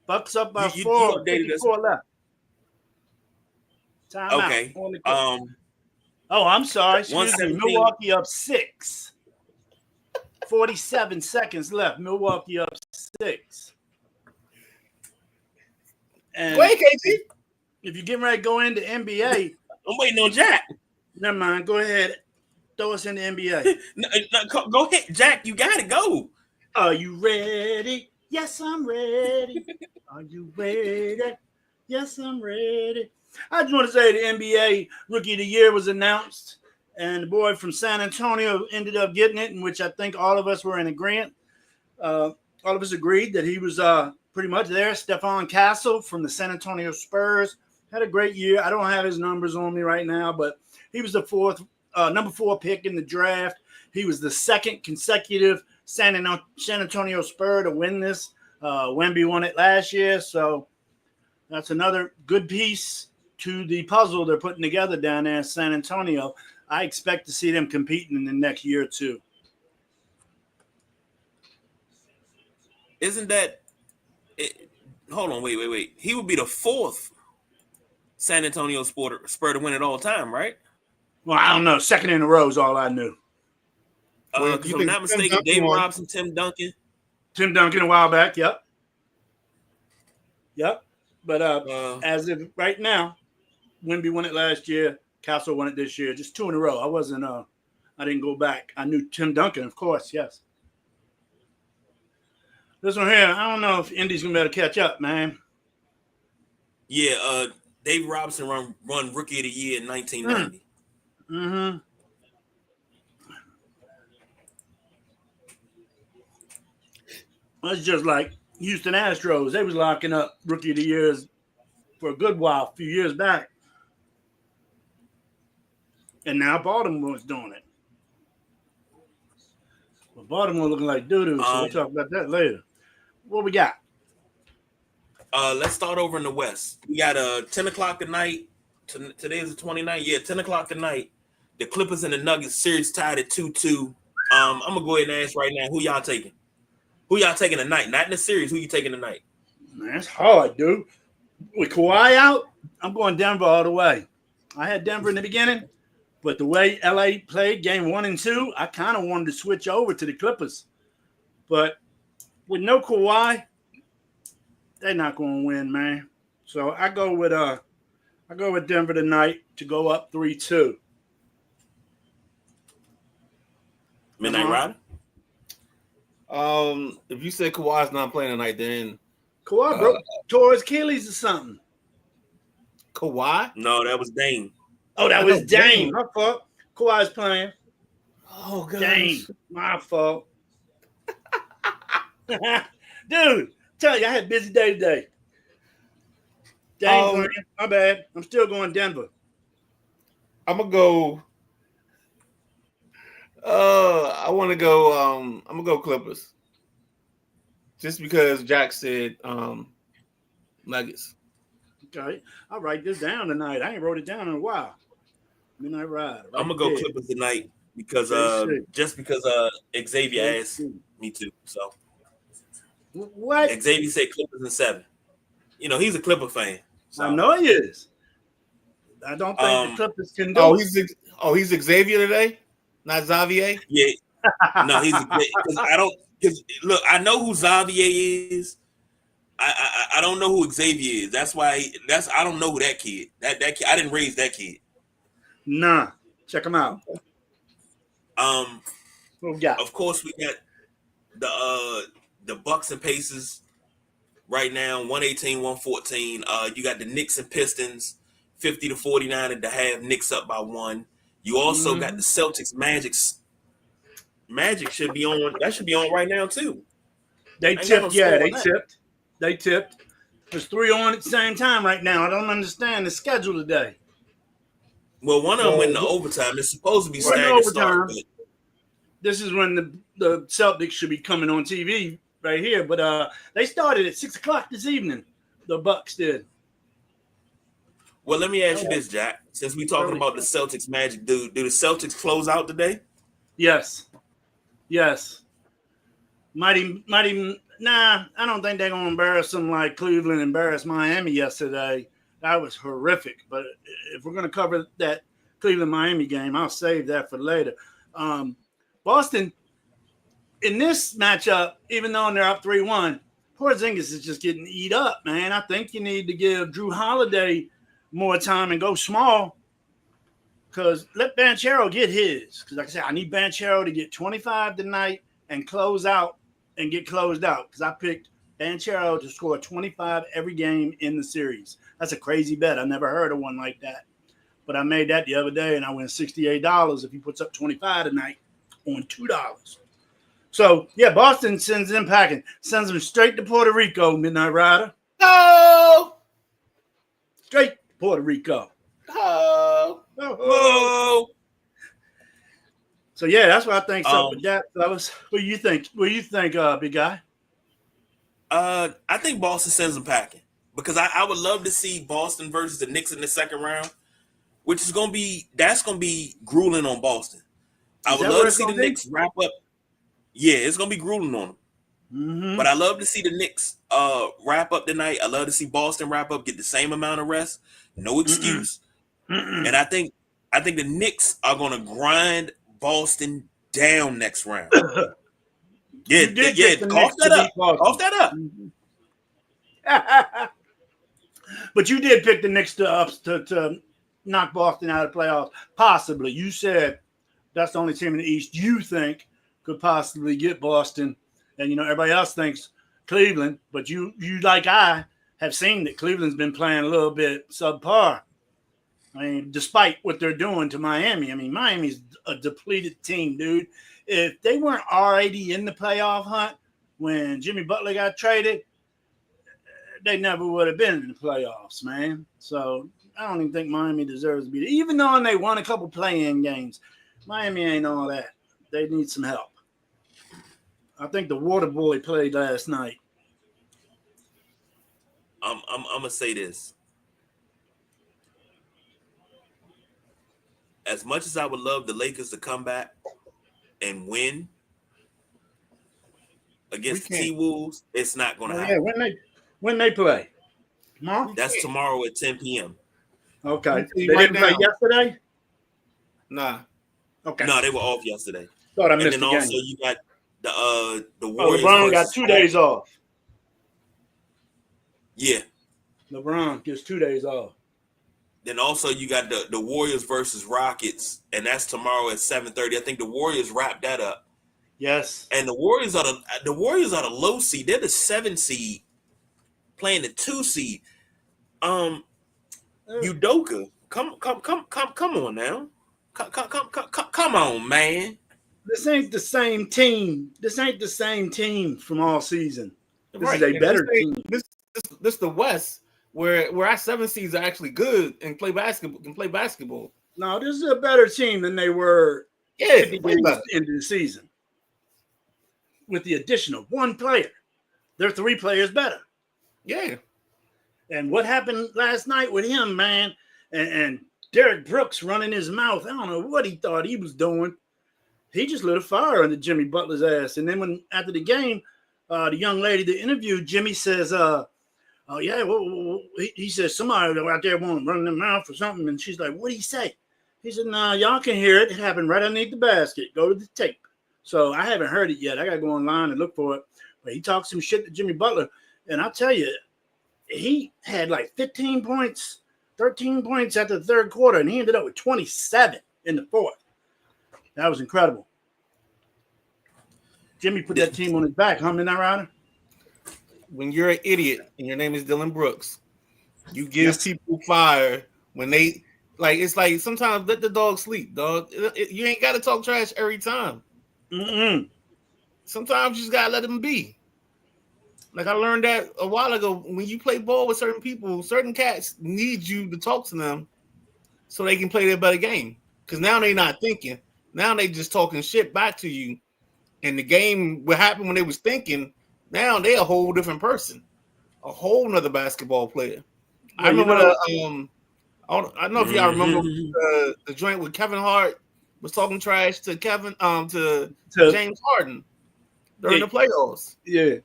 Bucks up by You 4. updated us. 54 left. Time Okay. out. Oh, I'm sorry. Excuse me. 117. Milwaukee up 6. 47 seconds left. Milwaukee up 6. And Go ahead, KG. if you're getting ready to go into NBA, I'm waiting on Jack. never mind. Go ahead. Throw us in the NBA. Go ahead, Jack. You got to go. Are you ready? Yes, I'm ready. Are you ready? Yes, I'm ready. I just want to say the NBA Rookie of the Year was announced, and the boy from San Antonio ended up getting it, in which I think all of us were in agreement. All of us agreed that he was pretty much there. Stephon Castle from the San Antonio Spurs had a great year. I don't have his numbers on me right now, but he was the number 4 pick in the draft. He was the second consecutive San Antonio Spur to win this. Wemby won it last year, so that's another good piece to the puzzle they're putting together down there in San Antonio. I expect to see them competing in the next year or two. Isn't that it? Hold on, wait. He would be the 4th San Antonio Spur to win it all time, right? Well, I don't know. Second in a row is all I knew. If I'm not mistaken, David Robinson, Tim Duncan a while back. Yep. But as of right now, Wemby won it last year. Castle won it this year. Just 2 in a row. I didn't go back. I knew Tim Duncan, of course. Yes. This one here, I don't know if Indy's gonna be able to catch up, man. Yeah, David Robinson run Rookie of the Year in 1990. Mm-hmm. That's just like Houston Astros. They was locking up Rookie of the Years for a good while, a few years back. And now Baltimore's doing it. Well, Baltimore looking like doo-doo, so we'll talk about that later. What we got? Let's start over in the West. We got 10 o'clock tonight. Today is the 29th. Yeah, 10 o'clock tonight. The Clippers and the Nuggets series tied at 2-2. I'm gonna go ahead and ask right now, who y'all taking? Who y'all taking tonight? Not in the series. Who you taking tonight? Man, it's hard, dude. With Kawhi out, I'm going Denver all the way. I had Denver in the beginning, but the way LA played game 1 and 2, I kind of wanted to switch over to the Clippers. But with no Kawhi, they're not going to win, man. So I go with Denver tonight to go up 3-2. Midnight Rider? If you say Kawhi's not playing tonight, then Kawhi tore his Achilles or something. Kawhi? No, that was Dame. Oh, that was Dame. My fault. Kawhi's playing. Oh, God. Dame. My fault. Dude, tell you, I had a busy day today. Dame playing. My bad. I'm still going Denver. I'm gonna go. I want to go. I'm gonna go Clippers. Just because Jack said Nuggets. Okay, I'll write this down tonight. I ain't wrote it down in a while. Midnight Ride. I'm gonna go Clippers tonight because just because Xavier asked me to. So what? Xavier said Clippers in 7. You know he's a Clipper fan. So. I know he is. I don't think the Clippers can do. He's Xavier today, not Xavier. Yeah, no, he's because look, I know who Xavier is. I don't know who Xavier is. That's why I don't know who that kid. That kid, I didn't raise that kid. Nah, check him out. What we got? Of course, we got the Bucks and Pacers. right now, 118, 114. You got the Knicks and Pistons, 50-49 at the half. Knicks up by 1. You also got the Celtics, Magic. Magic should be on. That should be on right now too. They Ain't got no tipped. score Yeah, on they that. tipped. They tipped. There's 3 on at the same time right now. I don't understand the schedule today. Well, one of them went into overtime. It's supposed to be We're in staggered start. overtime. This is when the Celtics should be coming on TV right here. But they started at 6 o'clock this evening. The Bucks did. Well, let me ask you this, Jack. Since we talking about the Celtics Magic, do the Celtics close out today? Yes. Might even. Nah, I don't think they're gonna embarrass them like Cleveland embarrassed Miami yesterday. That was horrific. But if we're gonna cover that Cleveland Miami game, I'll save that for later. Boston in this matchup, even though they're up 3-1, Porzingis is just getting eat up, man. I think you need to give Drew Holiday more time and go small. Because let Banchero get his. Because like I said, I need Banchero to get 25 tonight and close out and get closed out. Because I picked Banchero to score 25 every game in the series. That's a crazy bet. I never heard of one like that. But I made that the other day, and I win $68 if he puts up 25 tonight on $2. So, yeah, Boston sends them packing. Sends them straight to Puerto Rico, Midnight Rider. No. Straight to Puerto Rico. Oh. Whoa! So, yeah, that's what I think. So, with that, fellas, what do you think? What do you think, big guy? I think Boston sends them packing because I would love to see Boston versus the Knicks in the second round, which is gonna be grueling on Boston. I would love to see the Knicks wrap up. Yeah, it's gonna be grueling on them. Mm-hmm. But I love to see the Knicks wrap up tonight. I love to see Boston wrap up, get the same amount of rest, no excuse. And I think the Knicks are gonna grind Boston down next round. Yeah, cough that up. Mm-hmm. But you did pick the Knicks to knock Boston out of the playoffs. Possibly. You said that's the only team in the East you think could possibly get Boston. And, everybody else thinks Cleveland. But you like I, have seen that Cleveland's been playing a little bit subpar. I mean, despite what they're doing to Miami. I mean, Miami's a depleted team, dude. If they weren't already in the playoff hunt when Jimmy Butler got traded, they never would have been in the playoffs, man. So I don't even think Miami deserves to be there. Even though they won a couple play-in games, Miami ain't all that. They need some help. I think the water boy played last night. I'm gonna say this. As much as I would love the Lakers to come back and win against the T-Wolves, it's not going to happen. Yeah, when they play? Tomorrow? That's tomorrow at 10 p.m. Okay. They didn't play yesterday? Nah. Okay. No, they were off yesterday. Thought I missed and then the also game. you got the Warriors. LeBron got 2 days off. Yeah. LeBron gets 2 days off. Then also you got the Warriors versus Rockets, and that's tomorrow at 7:30. I think the Warriors wrap that up. Yes. And the Warriors are the low seed. They're the 7 seed playing the 2 seed. Udoka, come on now. Come on, man. This ain't the same team. This ain't the same team from all season. This is a And better team. This the West where our 7 seeds are actually good and play basketball. No, this is a better team than they were 50 days into the season. With the addition of one player. They're 3 players better. Yeah. And what happened last night with him, man, and Derek Brooks running his mouth. I don't know what he thought he was doing. He just lit a fire under Jimmy Butler's ass. And then after the game, the young lady that interviewed Jimmy says, he says somebody out there want to run their mouth or something. And she's like, what did he say? He said, nah, y'all can hear it. It happened right underneath the basket. Go to the tape. So I haven't heard it yet. I got to go online and look for it. But he talked some shit to Jimmy Butler. And I'll tell you, he had like 15 points, 13 points after the third quarter, and he ended up with 27 in the fourth. That was incredible. Jimmy put that team on his back, huh, Midnight Rider? when you're an idiot and your name is Dylan Brooks, you give Yes. people fire when they like. It's like sometimes let the dog sleep, dog. You ain't got to talk trash every time. Mm-mm. Sometimes you just gotta let them be. Like I learned that a while ago. When you play ball with certain people, certain cats need you to talk to them so they can play their better game. Because now they're not thinking. Now they just talking shit back to you. And the game, what happened when they was thinking, now they're a whole different person, a whole nother basketball player. Well, I remember you I don't know if y'all remember the joint with Kevin Hart was talking trash to to James Harden during the playoffs. Yeah.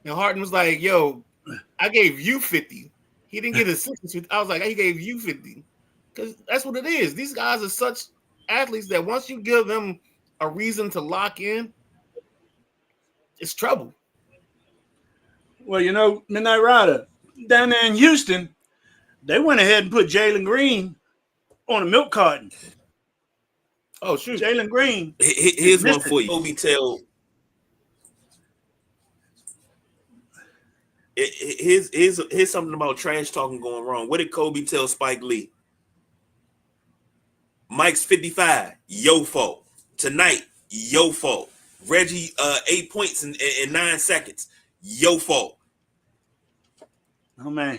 And Harden was like, yo, I gave you 50. He didn't get a 60. I was like, he gave you 50. Because that's what it is. These guys are such athletes that once you give them a reason to lock in, it's trouble. Well, Midnight Rider, down there in Houston, they went ahead and put Jalen Green on a milk carton. Oh, shoot. Jalen Green. Here's one for you. Kobe tell. Here's something about trash talking going wrong. What did Kobe tell Spike Lee? Mike's 55, your fault. Tonight, your fault. Reggie, 8 points in 9 seconds, your fault. Oh man,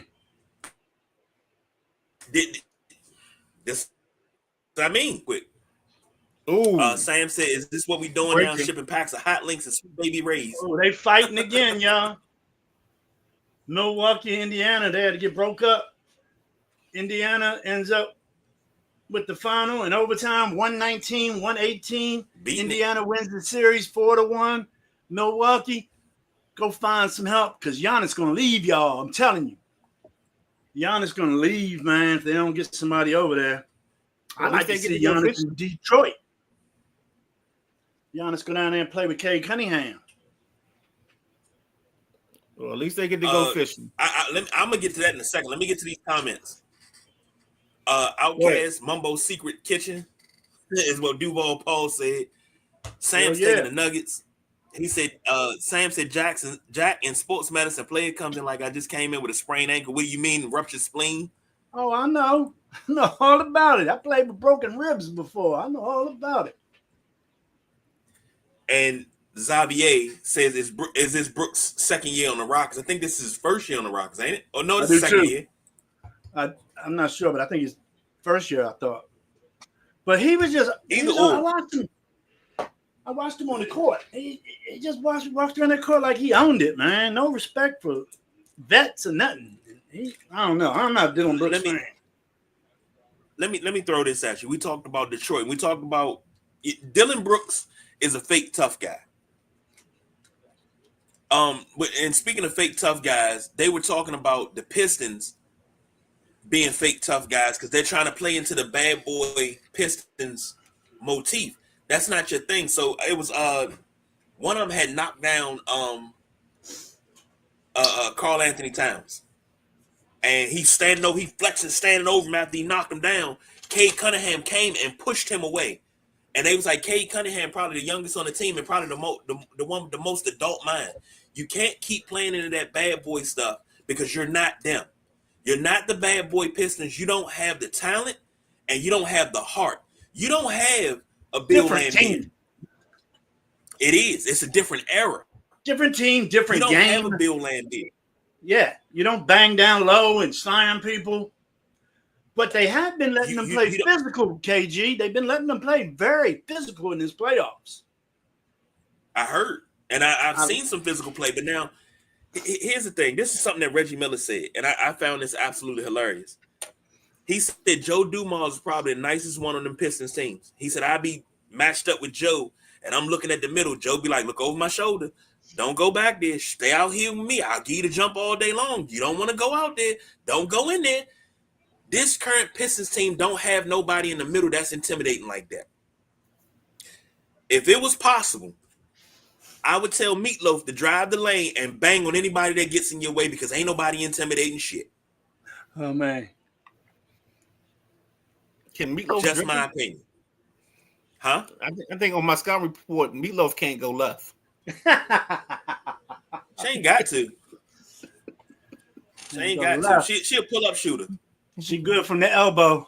this I mean, quick. Ooh. Sam said, "Is this what we doing now? Shipping packs of hot links and sweet baby rays." Oh, they fighting again, y'all. Milwaukee, Indiana, they had to get broke up. Indiana ends up with the final in overtime, 119, 118. Indiana wins the series 4-1. Milwaukee, go find some help because Giannis going to leave y'all. I'm telling you. Giannis going to leave, man, if they don't get somebody over there. I'd like to see Giannis in Detroit. Giannis go down there and play with Cade Cunningham. Well, at least they get to go fishing. I'm going to get to that in a second. Let me get to these comments. Outcast Mumbo Secret Kitchen is what Duval Paul said. Sam's taking the Nuggets. He said, Sam said Jack in sports medicine player comes in like I just came in with a sprained ankle. What do you mean, ruptured spleen? Oh, I know. I know all about it. I played with broken ribs before. I know all about it. And Xavier says, is this Brooks' second year on the Rockets? I think this is his first year on the Rockets, ain't it? Oh, no, this is second year. I'm not sure, but I think it's first year, I thought. But he was just – I watched him on the court. He just walked around the court like he owned it, man. No respect for vets or nothing. I don't know. I'm not Dylan Brooks fan. Let me throw this at you. We talked about Detroit. We talked about Dylan Brooks is a fake tough guy. And speaking of fake tough guys, they were talking about the Pistons being fake tough guys because they're trying to play into the bad boy Pistons motif. That's not your thing. So it was one of them had knocked down Karl Anthony Towns. And he's flexing, standing over him after he knocked him down. Cade Cunningham came and pushed him away. And they was like, Cade Cunningham, probably the youngest on the team and probably the one with the most adult mind. You can't keep playing into that bad boy stuff because you're not them. You're not the bad boy Pistons. You don't have the talent and you don't have the heart. You don't have a Bill Laimbeer. It is. It's a different era. Different team, different game. You don't have a Bill Laimbeer. Yeah, you don't bang down low and slam people. But they have been letting them play physical, KG. They've been letting them play very physical in these playoffs. I heard. And I've seen some physical play. But now, here's the thing. This is something that Reggie Miller said. And I found this absolutely hilarious. He said Joe Dumars is probably the nicest one on them Pistons teams. He said, I'd be matched up with Joe, and I'm looking at the middle. Joe be like, look over my shoulder. Don't go back there. Stay out here with me. I'll give you the jump all day long. You don't want to go out there. Don't go in there. This current Pistons team don't have nobody in the middle that's intimidating like that. If it was possible, I would tell Meatloaf to drive the lane and bang on anybody that gets in your way because ain't nobody intimidating shit. Oh, man. Can Meatloaf just my opinion. Huh? I think on my scout report, Meatloaf can't go left. She ain't got to. She ain't got to. She a pull-up shooter. She good from the elbow.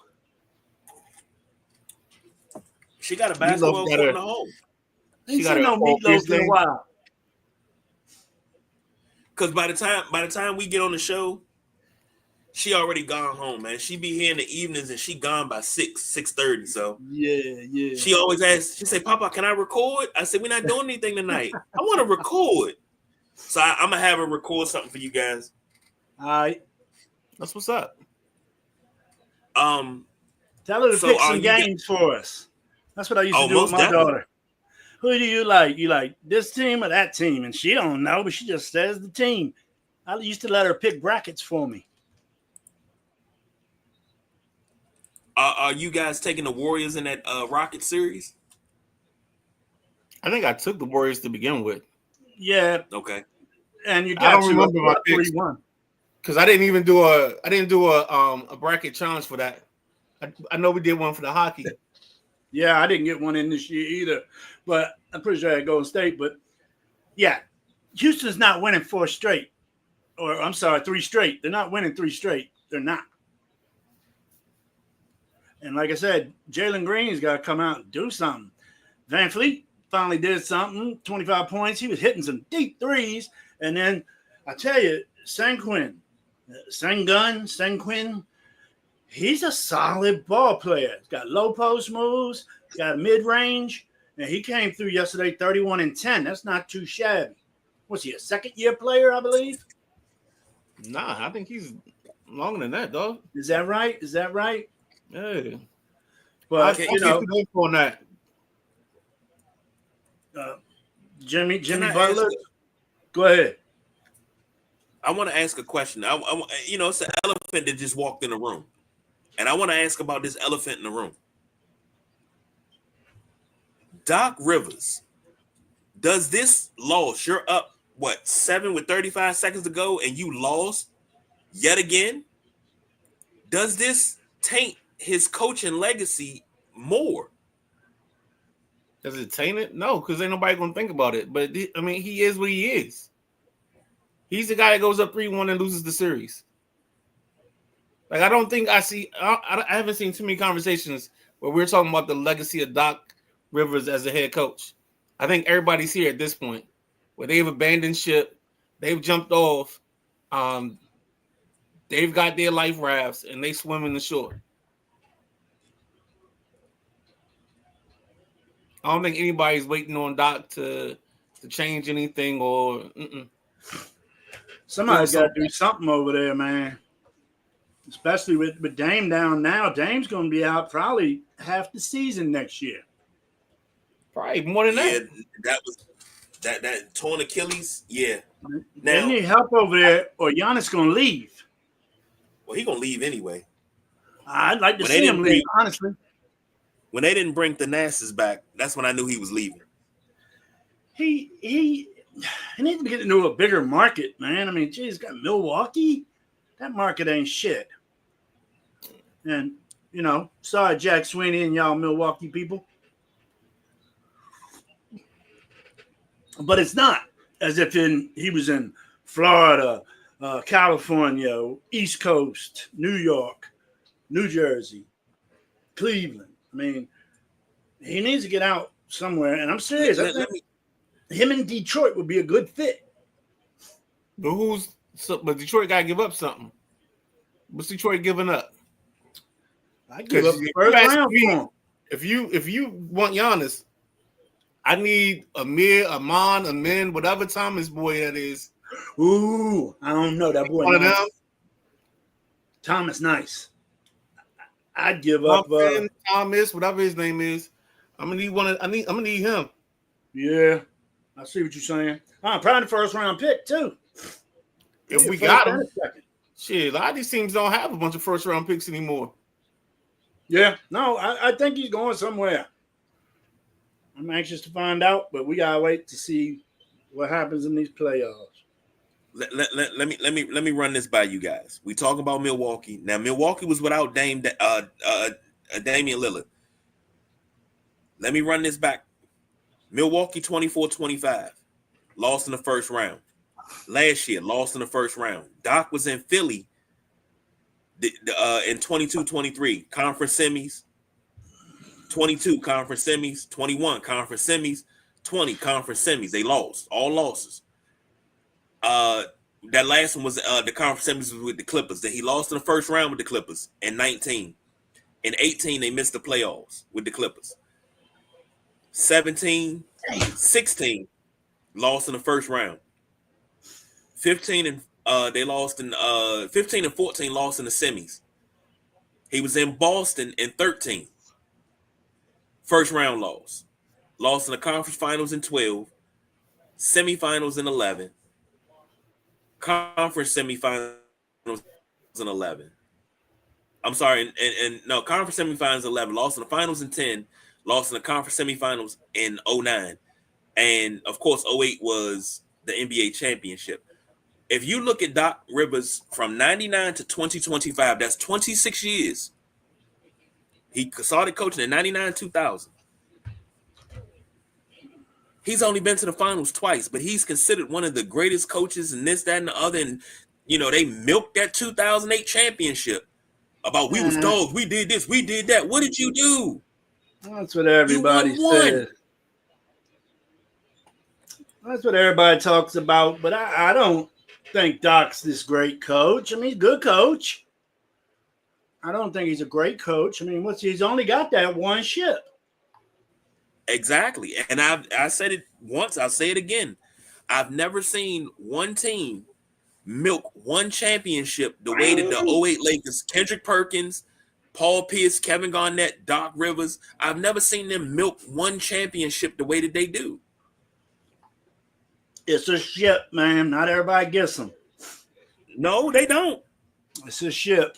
She got a basketball court in the home. She got no meatloaf in a while. Because by the time we get on the show, she already gone home, man. She be here in the evenings and she gone by 6:30. So yeah. She always asks, she say, Papa, can I record? I said, we're not doing anything tonight. I want to record. So I'm gonna have her record something for you guys. All right. That's what's up. Tell her to pick some games for us. That's what I used to do with my daughter. Who do you like? You like this team or that team? And she don't know, but she just says the team. I used to let her pick brackets for me. Are you guys taking the Warriors in that Rocket series? I think I took the Warriors to begin with. Yeah. Okay. And you got I don't remember my 3-1. Because I didn't do a bracket challenge for that. I know we did one for the hockey. Yeah, I didn't get one in this year either, but I'm pretty sure I had Golden State. But yeah, Houston's not winning 4 straight, or I'm sorry, 3 straight. They're not winning 3 straight. They're not. And like I said, Jalen Green's got to come out and do something. Van Fleet finally did something, 25 points. He was hitting some deep threes. And then I tell you, Sengun, he's a solid ball player. He's got low post moves, got mid-range, and he came through yesterday 31-10. That's not too shabby. Was he a second-year player, I believe? Nah, I think he's longer than that, dog. Is that right? Yeah. But, on that. Jimmy Butler. Go ahead. I want to ask a question. It's an elephant that just walked in the room. And I want to ask about this elephant in the room. Doc Rivers, does this loss, you're up, 7 with 35 seconds to go, and you lost yet again? Does this taint his coaching legacy more? Does it taint it? No, because ain't nobody going to think about it. But, he is what he is. He's the guy that goes up 3-1 and loses the series. Like, I don't think I haven't seen too many conversations where we're talking about the legacy of Doc Rivers as a head coach. I think everybody's here at this point where they've abandoned ship. They've jumped off. They've got their life rafts and they swim in the shore. I don't think anybody's waiting on Doc to change anything or. Somebody's got to do something over there, man. Especially with Dame down now. Dame's going to be out probably half the season next year. Probably more than that. Yeah, that was that torn Achilles. Yeah. Now, they need help over there, or Giannis going to leave. Well, he's going to leave anyway. I'd like to see him leave, honestly. When they didn't bring Thanasis back, that's when I knew he was leaving. He needs to be getting into a bigger market, man. I mean, geez, got Milwaukee. That market ain't shit. And, sorry, Jack Sweeney and y'all Milwaukee people. But it's not as if he was in Florida, California, East Coast, New York, New Jersey, Cleveland. I mean, he needs to get out somewhere. And I'm serious. I think him in Detroit would be a good fit. But Detroit got to give up something. What's Detroit giving up? I give up the first round for him. If you want Giannis, I need Amin, whatever Thomas boy that is. Ooh, I don't know that boy. One of them. Thomas, nice. I'd give up Thomas, whatever his name is. I'm gonna need him. Yeah, I see what you're saying. Probably the first round pick too. If we got him, shit. A lot of these teams don't have a bunch of first round picks anymore. Yeah, no, I think he's going somewhere. I'm anxious to find out, but we gotta wait to see what happens in these playoffs. Let me run this by you guys. We talk about Milwaukee. Now, Milwaukee was without Damian Lillard. Let me run this back. Milwaukee 24-25. Lost in the first round. last year, lost in the first round. Doc was in Philly in 22-23, conference semis, 22 conference semis, 21 conference semis, 20 conference semis. They lost, all losses. That last one was the conference semis was with the Clippers. That he lost in the first round with the Clippers in 19. In 18, they missed the playoffs with the Clippers. 17, 16, lost in the first round. 15 and they lost in 15 and 14 lost in the semis. He was in Boston in 13. First round loss. Lost in the conference finals in 12, semifinals in 11, conference semifinals in 11. I'm sorry, and no, conference semifinals 11, lost in the finals in 10, lost in the conference semifinals in 09. And of course, 08 was the NBA championship. If you look at Doc Rivers from 99 to 2025, that's 26 years. He started coaching in 99, 2000. He's only been to the finals twice, but he's considered one of the greatest coaches and this, that, and the other. And, you know, they milked that 2008 championship about we was dogs, we did this, we did that. What did you do? That's what everybody says. That's what everybody talks about, but I don't think Doc's this great coach. I mean, he's a good coach. I don't think he's a great coach. I mean, he's only got that one ship. Exactly. And I said it once, I'll say it again. I've never seen one team milk one championship the way that the 08 Lakers, Kendrick Perkins, Paul Pierce, Kevin Garnett, Doc Rivers, I've never seen them milk one championship the way that they do. It's a ship, man. Not everybody gets them. No, they don't. It's a ship.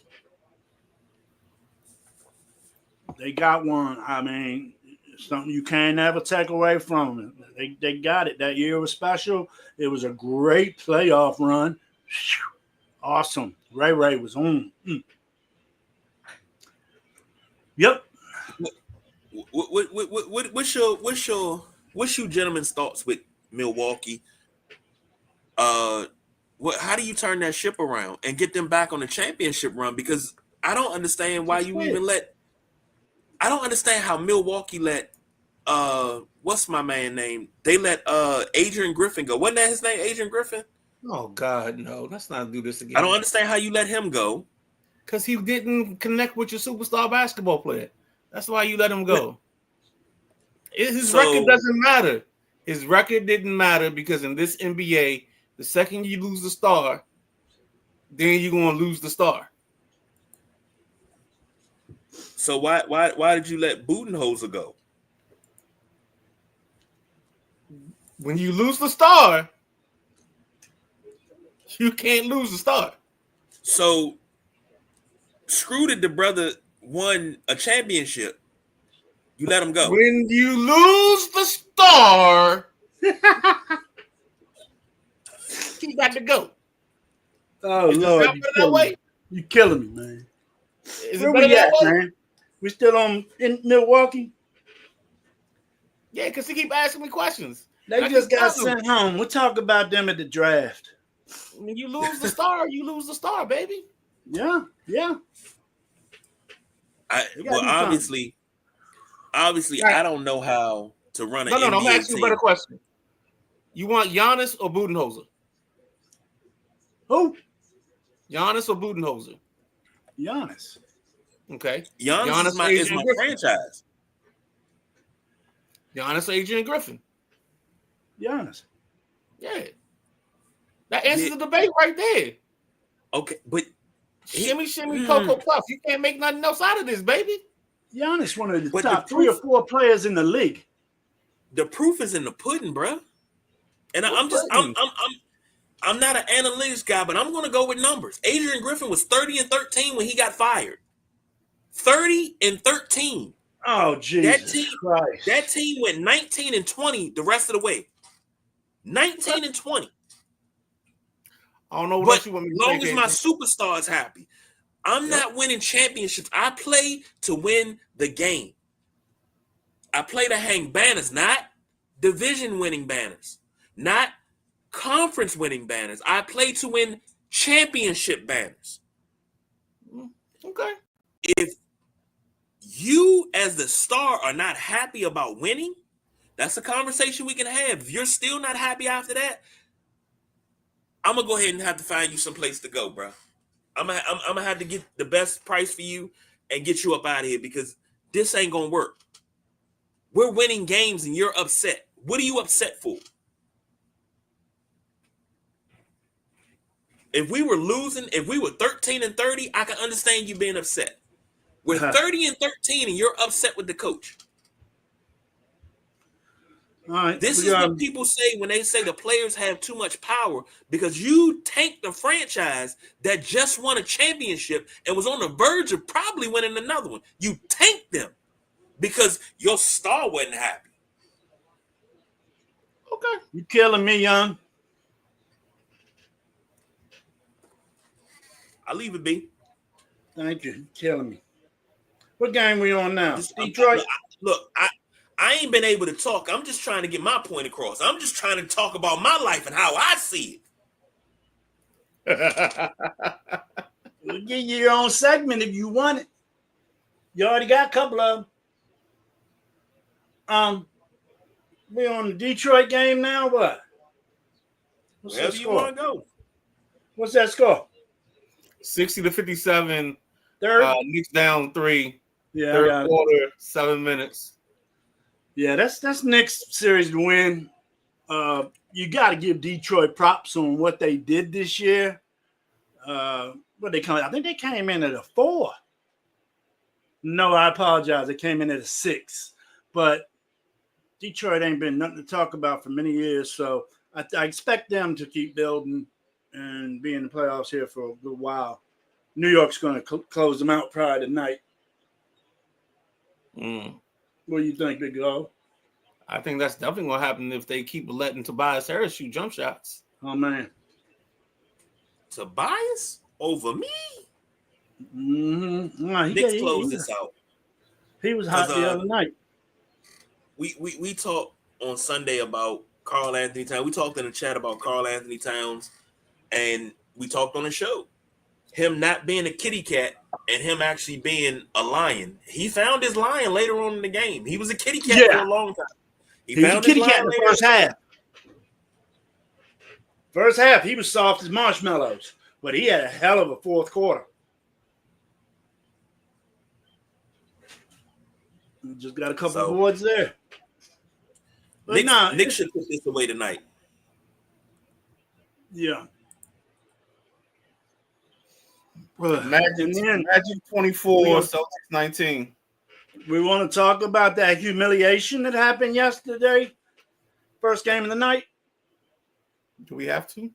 They got one. I mean, something you can't ever take away from them. They got it. That year was special. It was a great playoff run. Awesome. Ray was on. Yep. What's your gentlemen's thoughts with Milwaukee? How do you turn that ship around and get them back on the championship run? Because I don't understand why you even let. I don't understand how Milwaukee let. What's my man name? They let Adrian Griffin go. Wasn't that his name, Adrian Griffin? Oh God, no! Let's not do this again. I don't understand how you let him go. Because he didn't connect with your superstar basketball player. That's why you let him go. His record doesn't matter. His record didn't matter because in this NBA, the second you lose the star, then you're going to lose the star. So why did you let Budenholzer go? When you lose the star, you can't lose the star. So screw that the brother won a championship. You let him go. When you lose the star, he got to go. Oh, Lord. You're killing me, man. Where we at, man? We still in Milwaukee? Yeah, because he keep asking me questions. They just got sent home. We'll talk about them at the draft. When you lose the star, you lose the star, baby. Yeah. Obviously, right. I don't know how to run an NBA I'm asking team. you a better question. You want Giannis or Budenholzer? Who? Giannis or Budenholzer? Giannis. Okay. Giannis is my franchise. Giannis or Adrian Griffin? Giannis. Yeah. That answers the debate right there. Okay, but shimmy, Cocoa Puff. You can't make nothing else out of this, baby. Giannis, one of the top 3 or 4 players in the league. The proof is in the pudding, bro. And I'm not an analytics guy, but I'm going to go with numbers. Adrian Griffin was 30-13 when he got fired. 30-13. Oh, Jesus Christ. That team went 19-20 the rest of the way. 19-20. I don't know what else you want me to say. As long as my superstar is happy. I'm not winning championships. I play to win the game. I play to hang banners, not division winning banners, not conference winning banners. I play to win championship banners. Okay. If you as the star are not happy about winning, that's a conversation we can have. If you're still not happy after that, I'm gonna go ahead and have to find you some place to go, bro. I'm gonna have to get the best price for you and get you up out of here because this ain't gonna work. We're winning games and you're upset. What are you upset for? If we were losing, if we were 13-30, I can understand you being upset. We're 30-13 and you're upset with the coach. All right, this is what people say when they say the players have too much power because you tanked the franchise that just won a championship and was on the verge of probably winning another one. You tanked them because your star wasn't happy. Okay. You killing me, young. I'll leave it be. Thank you. You're killing me. What game we on now? Detroit? Look, I ain't been able to talk. I'm just trying to get my point across. I'm just trying to talk about my life and how I see it. We'll give you your own segment if you want it. You already got a couple of them. We on the Detroit game now. What? What's Wherever you want to go. What's that score? 60-57. Third. Knicks down 3. Yeah. Third quarter, 7 minutes. Yeah, that's Knicks series to win. You got to give Detroit props on what they did this year. What they come? I think they came in at a 4. No, I apologize. They came in at a 6. But Detroit ain't been nothing to talk about for many years, so I expect them to keep building and be in the playoffs here for a little while. New York's going to close them out probably tonight. What do you think, Big O? I think that's definitely going to happen if they keep letting Tobias Harris shoot jump shots. Oh, man. Tobias over me? Mm-hmm. No, Knicks close this out. He was hot the other night. We talked on Sunday about Karl Anthony Towns. We talked in the chat about Karl Anthony Towns, and we talked on the show. Him not being a kitty cat and him actually being a lion. He found his lion later on in the game. He was a kitty cat for a long time. He was a kitty cat in the first half. First half, he was soft as marshmallows, but he had a hell of a fourth quarter. We just got a couple of boards there. Nick should put this away tonight. Yeah. Magic 24, Celtics 19. We want to talk about that humiliation that happened yesterday. First game of the night. Do we have to?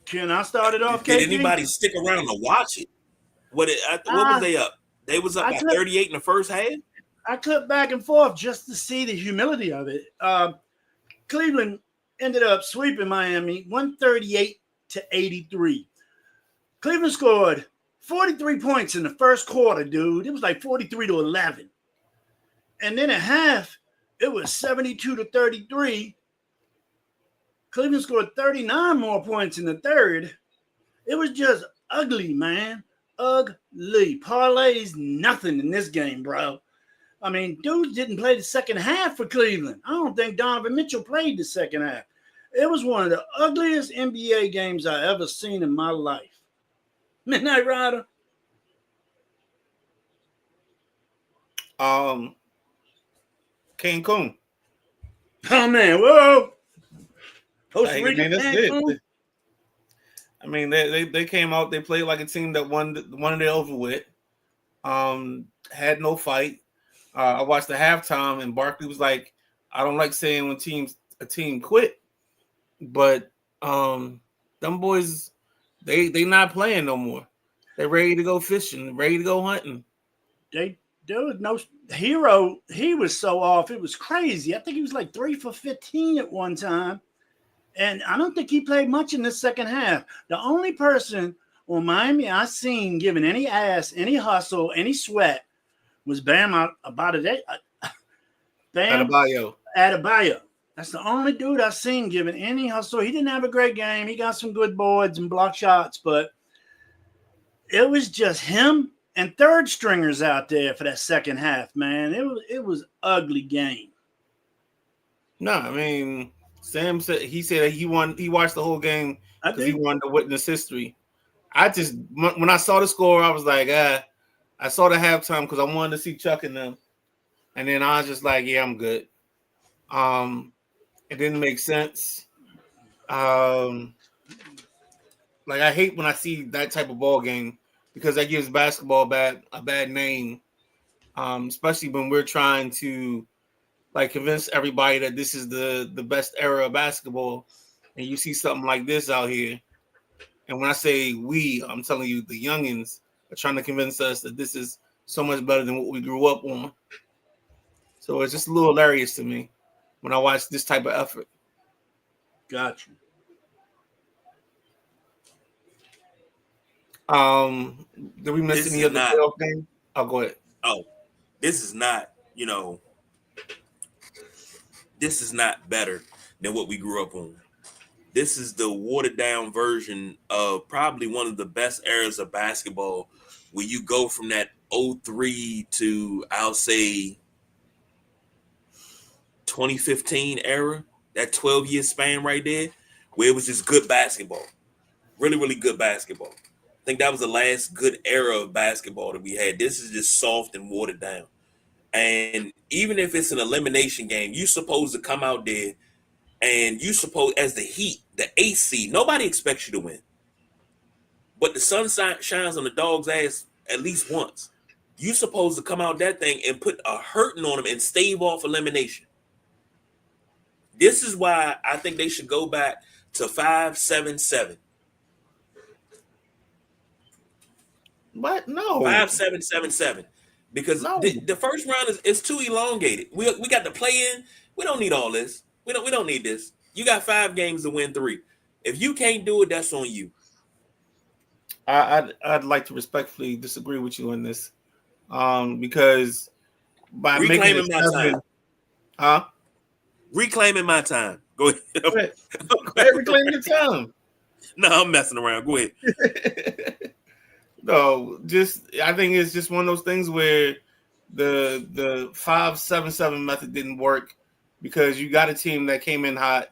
Can I start it off, Did KP? anybody stick around to watch it? What was they up? They was up by 38 in the first half? I clipped back and forth just to see the humility of it. Cleveland ended up sweeping Miami 138-83. Cleveland scored 43 points in the first quarter, dude. It was like 43-11. And then at half, it was 72-33. Cleveland scored 39 more points in the third. It was just ugly, man. Ugly. Parlays nothing in this game, bro. I mean, dudes didn't play the second half for Cleveland. I don't think Donovan Mitchell played the second half. It was one of the ugliest NBA games I ever seen in my life. Midnight Rider. Cancun. Oh man, whoa. Costa Rica, that's it. I mean, they came out, they played like a team that won it over with. Had no fight. I watched the halftime, and Barkley was like, I don't like saying when a team quit, but them boys, they not playing no more. They're ready to go fishing, ready to go hunting. There was no Hero. He was so off. It was crazy. I think he was like 3 for 15 at one time. And I don't think he played much in the second half. The only person on Miami I seen giving any ass, any hustle, any sweat was Bam Adebayo. That's the only dude I've seen giving any hustle. He didn't have a great game. He got some good boards and block shots, but it was just him and third stringers out there for that second half, man. It was ugly game. No, I mean, Sam said he watched the whole game because he wanted to witness history. I just when I saw the score, I was like, I saw the halftime because I wanted to see Chuck and them, and then I was just like, yeah, I'm good. It didn't make sense. Like I hate when I see that type of ball game because that gives basketball a bad name, especially when we're trying to like convince everybody that this is the best era of basketball, and you see something like this out here. And when I say we, I'm telling you the youngins are trying to convince us that this is so much better than what we grew up on. So it's just a little hilarious to me when I watch this type of effort. Gotcha. Did we miss any other playoff game? Oh, go ahead. Oh, this is not, this is not better than what we grew up on. This is the watered down version of probably one of the best eras of basketball where you go from that 03 to, I'll say, 2015 era, that 12-year span right there, where it was just good basketball. Really, really good basketball. I think that was the last good era of basketball that we had. This is just soft and watered down. And even if it's an elimination game, you're supposed to come out there and you suppose as the Heat, the AC, nobody expects you to win. But the sun shines on the dog's ass at least once. You're supposed to come out that thing and put a hurting on them and stave off elimination. This is why I think they should go back to 5-7-7. What? No. 5-7-7-7. Because the first round is too elongated. We got the play in. We don't need all this. We don't need this. You got 5 games to win 3. If you can't do it, that's on you. I'd like to respectfully disagree with you on this, because by reclaiming making my time, reclaiming my time. Go ahead. Go ahead, reclaim your time. No, I'm messing around. Go ahead. No, I think it's just one of those things where the 5-7-7 method didn't work because you got a team that came in hot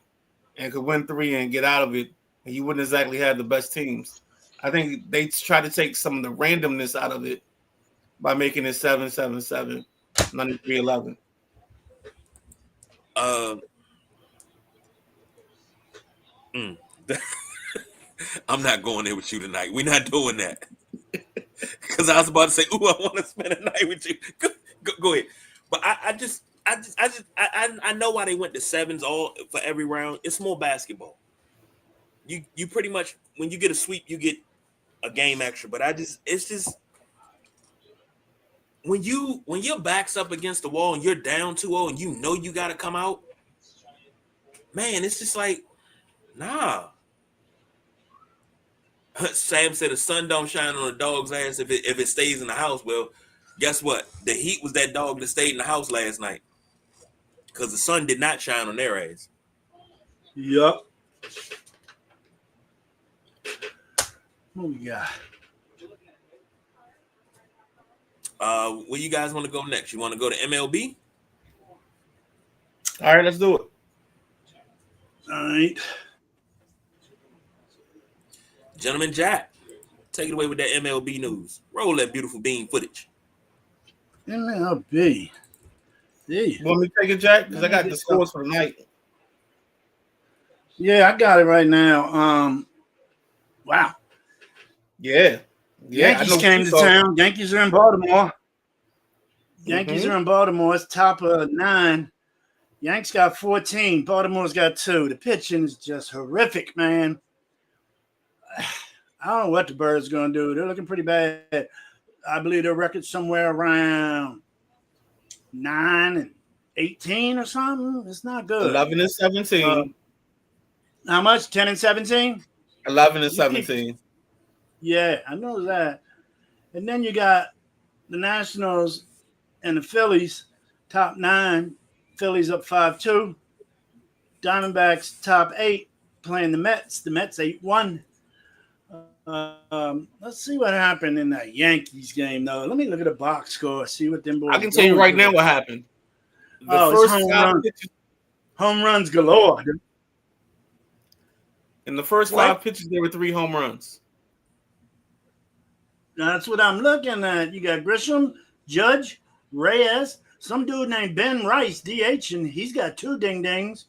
and could win 3 and get out of it, and you wouldn't exactly have the best teams. I think they try to take some of the randomness out of it by making it 7-7-7, 93-11. I'm not going there with you tonight. We're not doing that. Because I was about to say, "Ooh, I want to spend a night with you." Go ahead. But I know why they went to 7s all for every round. It's more basketball. You pretty much when you get a sweep, you get a game extra. But it's just when your back's up against the wall and you're down 2-0 and you know you got to come out, man, it's just like, nah. Sam said the sun don't shine on a dog's ass if it stays in the house. Well, guess what? The Heat was that dog that stayed in the house last night because the sun did not shine on their ass. Yup. What we got? Where you guys want to go next? You want to go to MLB? All right, let's do it. All right. Gentleman Jack, take it away with that MLB news. Roll that beautiful bean footage. MLB. Yeah. Want me to take it, Jack? Because I got the scores for the night. Yeah, I got it right now. Wow. Yeah. Yankees came to town. Yankees are in Baltimore. Yankees are in Baltimore. It's top of 9. Yanks got 14. Baltimore's got 2. The pitching is just horrific, man. I don't know what the Birds are going to do. They're looking pretty bad. I believe their record's somewhere around 9-18 or something. It's not good. 11-17. How much? 10-17? 11-17. Yeah, I know that. And then you got the Nationals and the Phillies, top 9. Phillies up 5-2. Diamondbacks top 8 playing the Mets. The Mets 8-1. Let's see what happened in that Yankees game, though. Let me look at the box score, see what them boys. I can tell you right now what happened. The first first 5 pitches, home runs galore. in the first 5 pitches, there were 3 home runs. That's what I'm looking at. You got Grisham, Judge, Reyes, some dude named Ben Rice, DH, and he's got 2 ding-dings.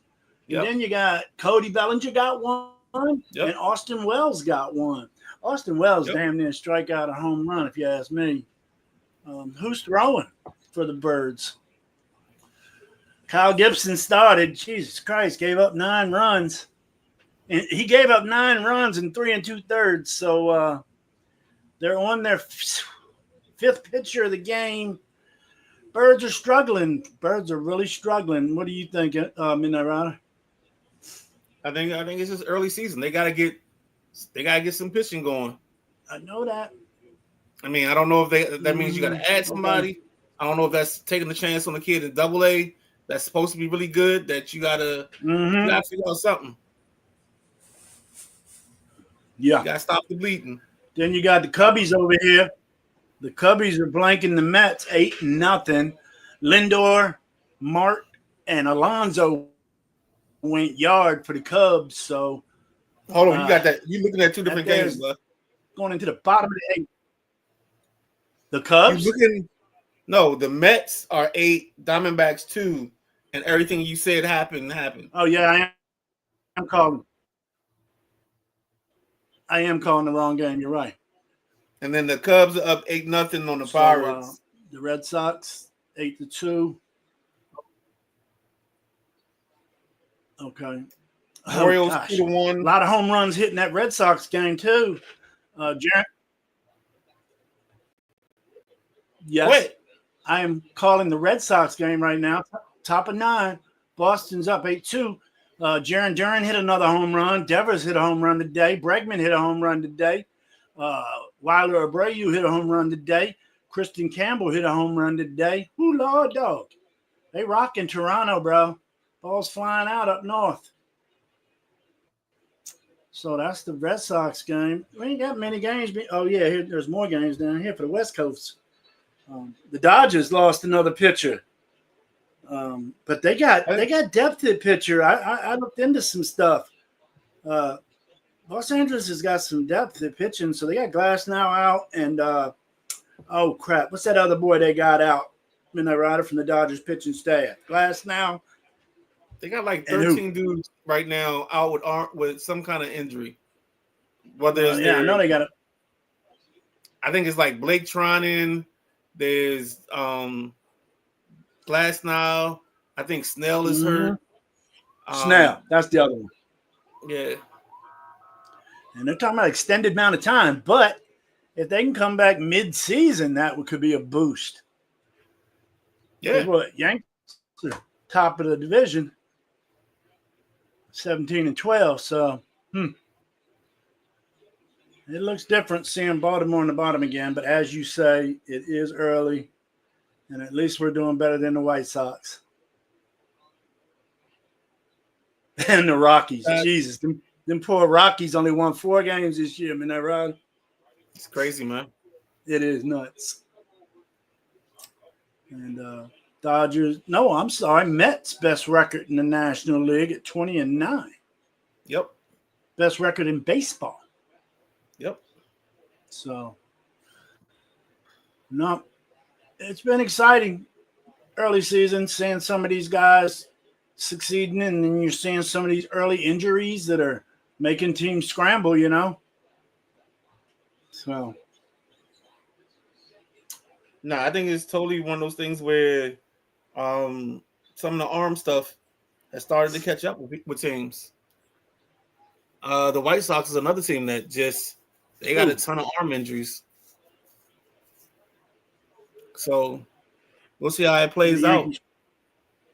Yep. And then you got Cody Bellinger got 1, Yep. and Austin Wells got 1. Austin Wells Yep. damn near strike out a home run, if you ask me. Who's throwing for the Birds? Kyle Gibson started. Jesus Christ, gave up 9 runs. And he gave up 9 runs in 3 2/3. So they're on their 5th pitcher of the game. Birds are struggling. Birds are really struggling. What do you think, Minarada? I think it's just early season. They gotta get some pitching going. I know that. I mean, I don't know if that means you got to add somebody. Okay. I don't know if that's taking a chance on the kid in Double-A that's supposed to be really good. That you gotta figure out something. Yeah. You gotta stop the bleeding. Then you got the Cubbies over here. The Cubbies are blanking the Mets 8-0. Lindor, Mart, and Alonso went yard for the Cubs. So Hold on, you got that? You looking at 2 different that games, bro. going into the bottom of the 8. The Cubs? No, the Mets are 8, Diamondbacks 2, and everything you said happened. Oh yeah, I'm calling. I am calling the wrong game. You're right. And then the Cubs are up 8-0 on the Pirates. The Red Sox 8-2. Okay. Orioles gosh. 2-1. A lot of home runs hitting that Red Sox game too. Jaron. Yes. Wait. I am calling the Red Sox game right now. Top of 9. Boston's up 8-2. Jaron Duran hit another home run. Devers hit a home run today. Bregman hit a home run today. Wilder Abreu hit a home run today. Kristen Campbell hit a home run today. Ooh, Lord, dog. They rocking Toronto, bro. Ball's flying out up north. So that's the Red Sox game. We ain't got many games. Oh, yeah, there's more games down here for the West Coast. The Dodgers lost another pitcher. But they got depth at pitcher. I looked into some stuff. Los Angeles has got some depth at pitching, so they got Glasnow out and oh crap, what's that other boy they got out? Midnight Rider from the Dodgers pitching staff. Glasnow. They got like 13 dudes right now out with some kind of injury. Whether it's I know they got it. I think it's like Blake Tronin. There's Glasnow. I think Snell is hurt. Snell, that's the other one. Yeah. And they're talking about extended amount of time, but if they can come back mid-season, that could be a boost. Yeah. What, Yankees are top of the division, 17-12. So, it looks different seeing Baltimore on the bottom again. But as you say, it is early, and at least we're doing better than the White Sox and the Rockies. Jesus, them poor Rockies only won 4 games this year. Isn't that right? It's crazy, man. It is nuts. And Dodgers. No, I'm sorry. Mets best record in the National League at 20-9. Yep. Best record in baseball. Yep. So, no, it's been exciting early season seeing some of these guys succeeding, and then you're seeing some of these early injuries that are making teams scramble, you know. So, no, I think it's totally one of those things where some of the arm stuff has started to catch up with teams. The White Sox is another team that they got a ton of arm injuries. So we'll see how it plays out.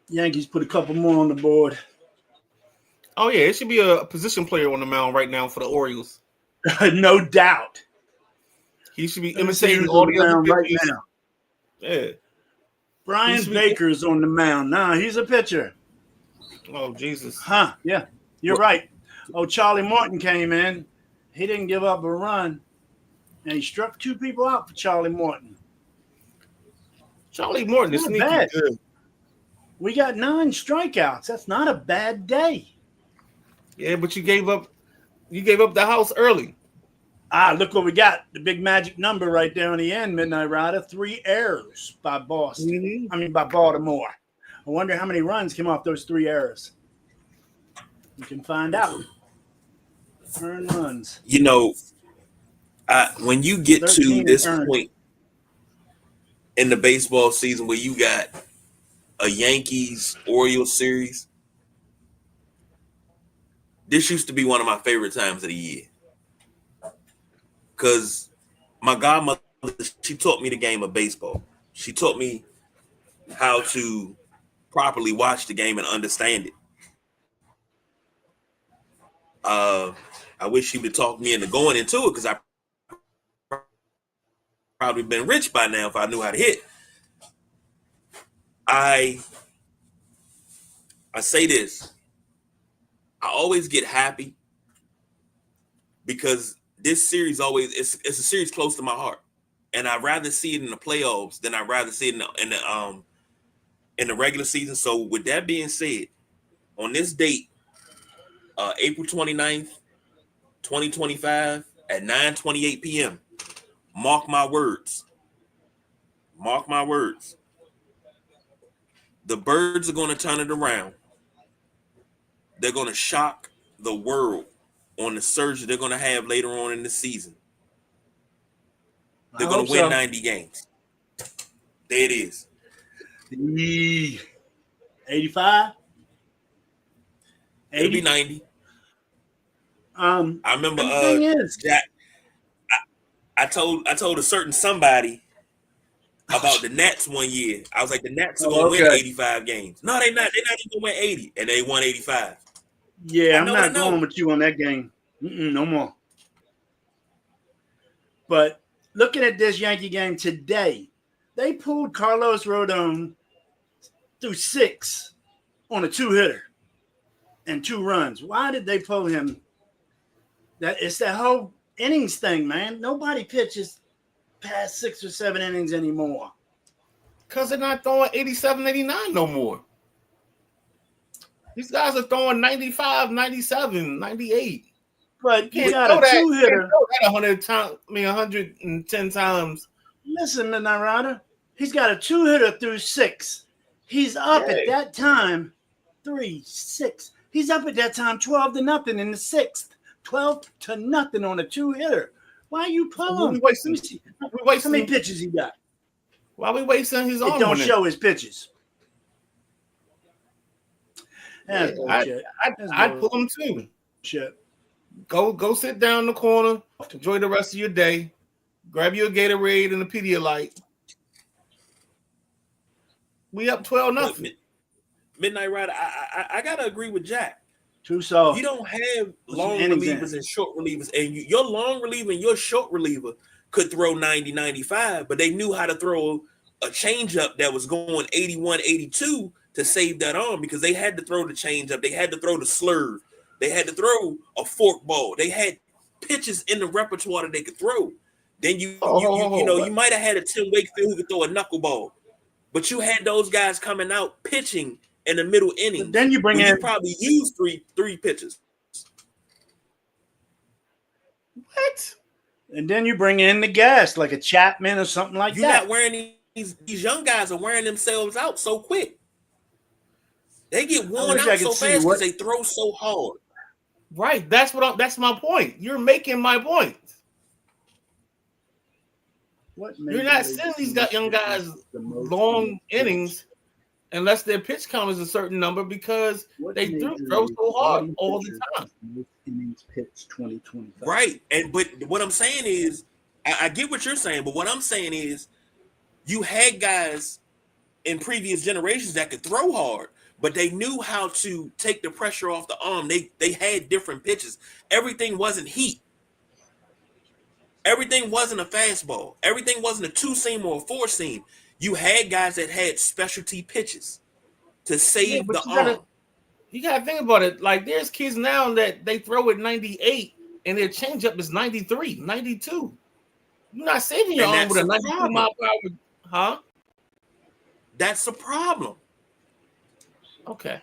Yankees put a couple more on the board. Oh, yeah, it should be a position player on the mound right now for the Orioles. No doubt. He should be imitating all the other right now. Yeah. Brian Baker's on the mound. Nah, he's a pitcher. Oh, Jesus. Huh? Yeah, you're right. Oh, Charlie Morton came in. He didn't give up a run, and he struck 2 people out for Charlie Morton. Charlie Morton is Not sneaky bad. good. We got 9 strikeouts. That's not a bad day. Yeah, but you gave up the house early. Look what we got. The big magic number right there on the end, Midnight Rider. 3 errors by Boston. By Baltimore. I wonder how many runs came off those 3 errors. You can find out. Earned runs. You know, when you get to this point in the baseball season where you got a Yankees-Orioles series, this used to be one of my favorite times of the year. Because my godmother, she taught me the game of baseball. She taught me how to properly watch the game and understand it. I wish she would talk me into going into it because I probably been rich by now if I knew how to hit. I say this. I always get happy because this series always it's a series close to my heart, and I'd rather see it in the playoffs than I'd rather see it in the regular season. So with that being said, on this date, April 29th, 2025 at 9:28 p.m., mark my words. Mark my words. The Birds are going to turn it around. They're going to shock the world on the surge they're going to have later on in the season. They're going to win 90 games. There it is. 85? It'll be 90. I remember Jack. I told a certain somebody about the Nats one year. I was like, the Nats are going to win 85 games. No, they're not. They're not even going to win 80, and they won 85. Yeah, I'm not going with you on that game. No more. But looking at this Yankee game today, they pulled Carlos Rodon through 6 on a 2-hitter and 2 runs. Why did they pull him? It's that whole innings thing, man. Nobody pitches past 6 or 7 innings anymore. Because they're not throwing 87, 89 no more. These guys are throwing 95, 97, 98. But you got a 2-hitter. 110 times. Listen, Midnight Rider. He's got a 2-hitter through 6. He's up at that time 3-6. He's up at that time 12-0 in the 6th. 12-0 on a 2-hitter. Why are you pulling him? How many pitches he got? Why are we wasting his arm? It don't show his pitches. I'd pull him too. Shit. Go sit down in the corner. Enjoy the rest of your day. Grab your Gatorade and a Pedialyte. We up 12-0. Midnight Rider, I gotta agree with Jack. Too soft. You don't have long relievers and short relievers, and your long reliever and your short reliever could throw 90, 95, but they knew how to throw a changeup that was going 81, 82 to save that arm because they had to throw the changeup, they had to throw the slurve, they had to throw a fork ball, they had pitches in the repertoire that they could throw. Then you might have had a Tim Wakefield who could throw a knuckleball, but you had those guys coming out pitching in the middle inning. But then you bring in, you probably use three pitches. What? And then you bring in the gas like a Chapman or something like that. You're not wearing these young guys are wearing themselves out so quick. They get worn out so fast because they throw so hard. Right. That's my point. You're making my point. You're not sending these young guys long innings unless their pitch count is a certain number because they throw so hard all the time. Innings pitch 2025. Right. But what I'm saying is, I get what you're saying, but what I'm saying is you had guys in previous generations that could throw hard, but they knew how to take the pressure off the arm. They had different pitches. Everything wasn't heat. Everything wasn't a fastball. Everything wasn't a 2-seam or a 4-seam. You had guys that had specialty pitches to save the arm. You gotta think about it. Like there's kids now that they throw at 98 and their changeup is 93, 92. You're not saving your arm with a 92 mile per hour, huh? That's a problem. Okay.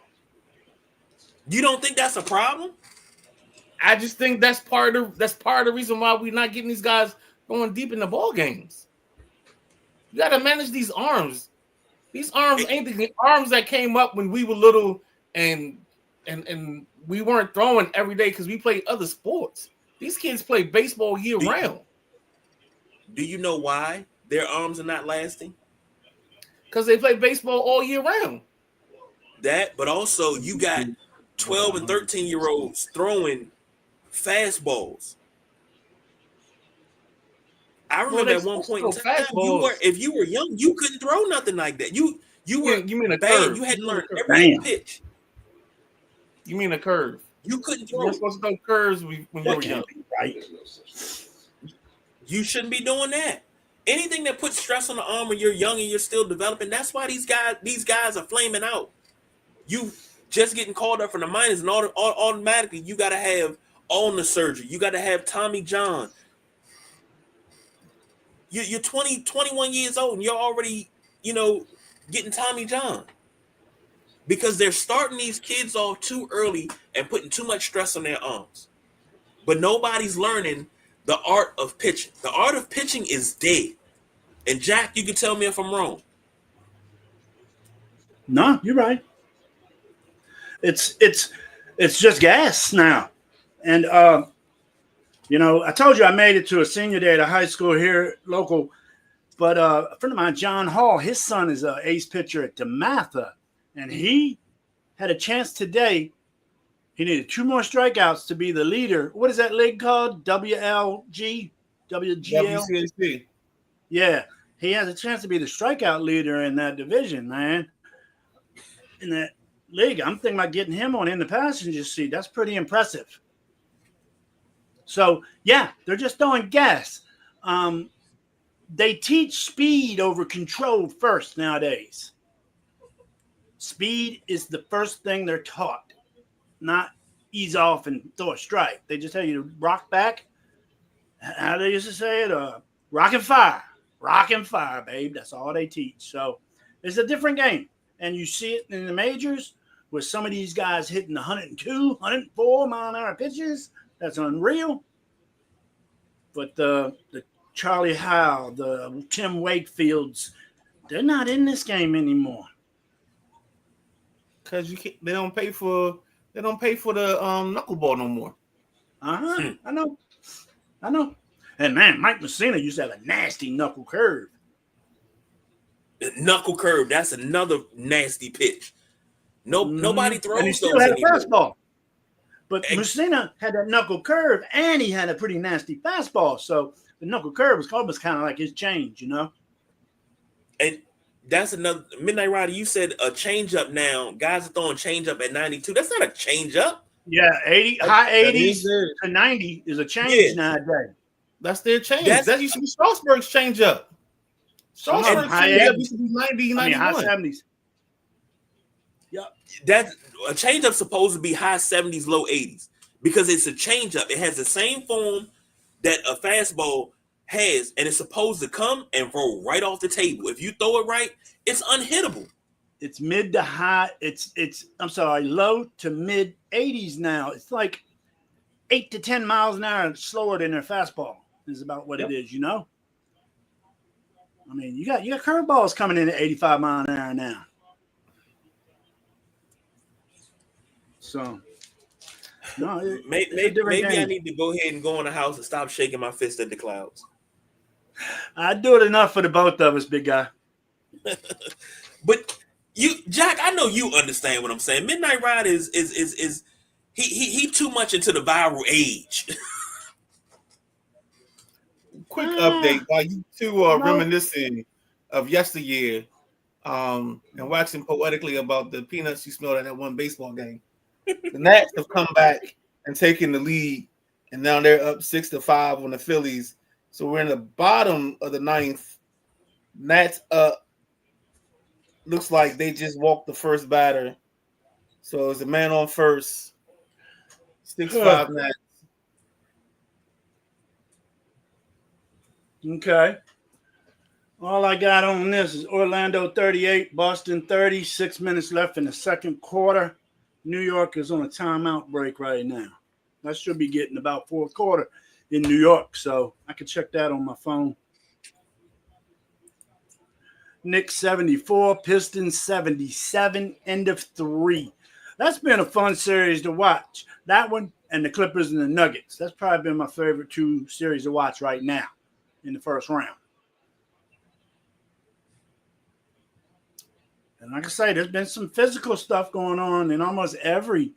You don't think that's a problem? I just think that's part of the reason why we're not getting these guys going deep in the ball games. You got to manage these arms. These arms ain't the arms that came up when we were little and we weren't throwing every day because we played other sports. These kids play baseball year round. Do you know why their arms are not lasting? Because they play baseball all year round. That, but also you got 12 and 13-year-olds throwing fastballs. I remember at one point in time, if you were young, you couldn't throw nothing like that. You mean a bad. Curve. You hadn't learned every pitch. You mean a curve? You couldn't throw. You're supposed to throw curves when you were young, right? You shouldn't be doing that. Anything that puts stress on the arm when you're young and you're still developing, that's why these guys are flaming out. You just getting called up from the minors, and automatically you got to have ulnar surgery. You got to have Tommy John. You're 20, 21 years old, and you're already, getting Tommy John. Because they're starting these kids off too early and putting too much stress on their arms. But nobody's learning the art of pitching. The art of pitching is dead. And Jack, you can tell me if I'm wrong. No, you're right. It's just gas now. And I told you I made it to a senior day at a high school here local. But a friend of mine, John Hall, his son is an ace pitcher at DeMatha. And he had a chance today. He needed 2 more strikeouts to be the leader. What is that league called? WLG? WGL? WCAC. Yeah. He has a chance to be the strikeout leader in that division, man. In that league. I'm thinking about getting him on in the passenger seat. That's pretty impressive. So, yeah, they're just throwing gas. They teach speed over control first nowadays. Speed is the first thing they're taught, not ease off and throw a strike. They just tell you to rock back. How they used to say it? Rock and fire. Rock and fire, babe. That's all they teach. So it's a different game. And you see it in the majors with some of these guys hitting 102, 104 mile an hour pitches. That's unreal. But the Charlie Howe, the Tim Wakefields, they're not in this game anymore. Because they don't pay for the knuckleball no more. I know. And man, Mike Messina used to have a nasty knuckle curve. Knuckle curve, that's another nasty pitch. Nobody throws. And he still had a fastball. But Messina had that knuckle curve, and he had a pretty nasty fastball. So the knuckle curve was almost kind of like his change, And that's another Midnight Rider. You said a changeup now. Guys are throwing changeup at 92. That's not a changeup. Yeah, high 80s to 90 is a change nowadays. That's their change. That used to be Strasburg's changeup. Strasburg's changeup used to be 90, 91. High 70s. Yeah, that a changeup supposed to be high 70s, low 80s because it's a changeup. It has the same form that a fastball has, and it's supposed to come and roll right off the table. If you throw it right, it's unhittable. It's mid to high. Low to mid 80s now. It's like 8 to 10 miles an hour slower than their fastball is about what it is, I mean, you got curveballs coming in at 85 mile an hour now. So, no, maybe I need to go ahead and go in the house and stop shaking my fist at the clouds. I do it enough for the both of us, big guy. But Jack, I know you understand what I'm saying. Midnight Ride is he too much into the viral age. Quick update while you two are reminiscing of yesteryear, and waxing poetically about the peanuts you smelled at that one baseball game. The Nats have come back and taken the lead, and now they're up 6-5 on the Phillies. So we're in the bottom of the 9th. Nats up. Looks like they just walked the first batter. So it's a man on first. 6'5" Nats. Okay. All I got on this is Orlando 38, Boston 30, 6 minutes left in the second quarter. New York is on a timeout break right now. I should be getting about fourth quarter in New York, so I can check that on my phone. Knicks 74, Pistons 77, end of 3. That's been a fun series to watch. That one and the Clippers and the Nuggets. That's probably been my favorite two series to watch right now in the first round. And like I say, there's been some physical stuff going on in almost every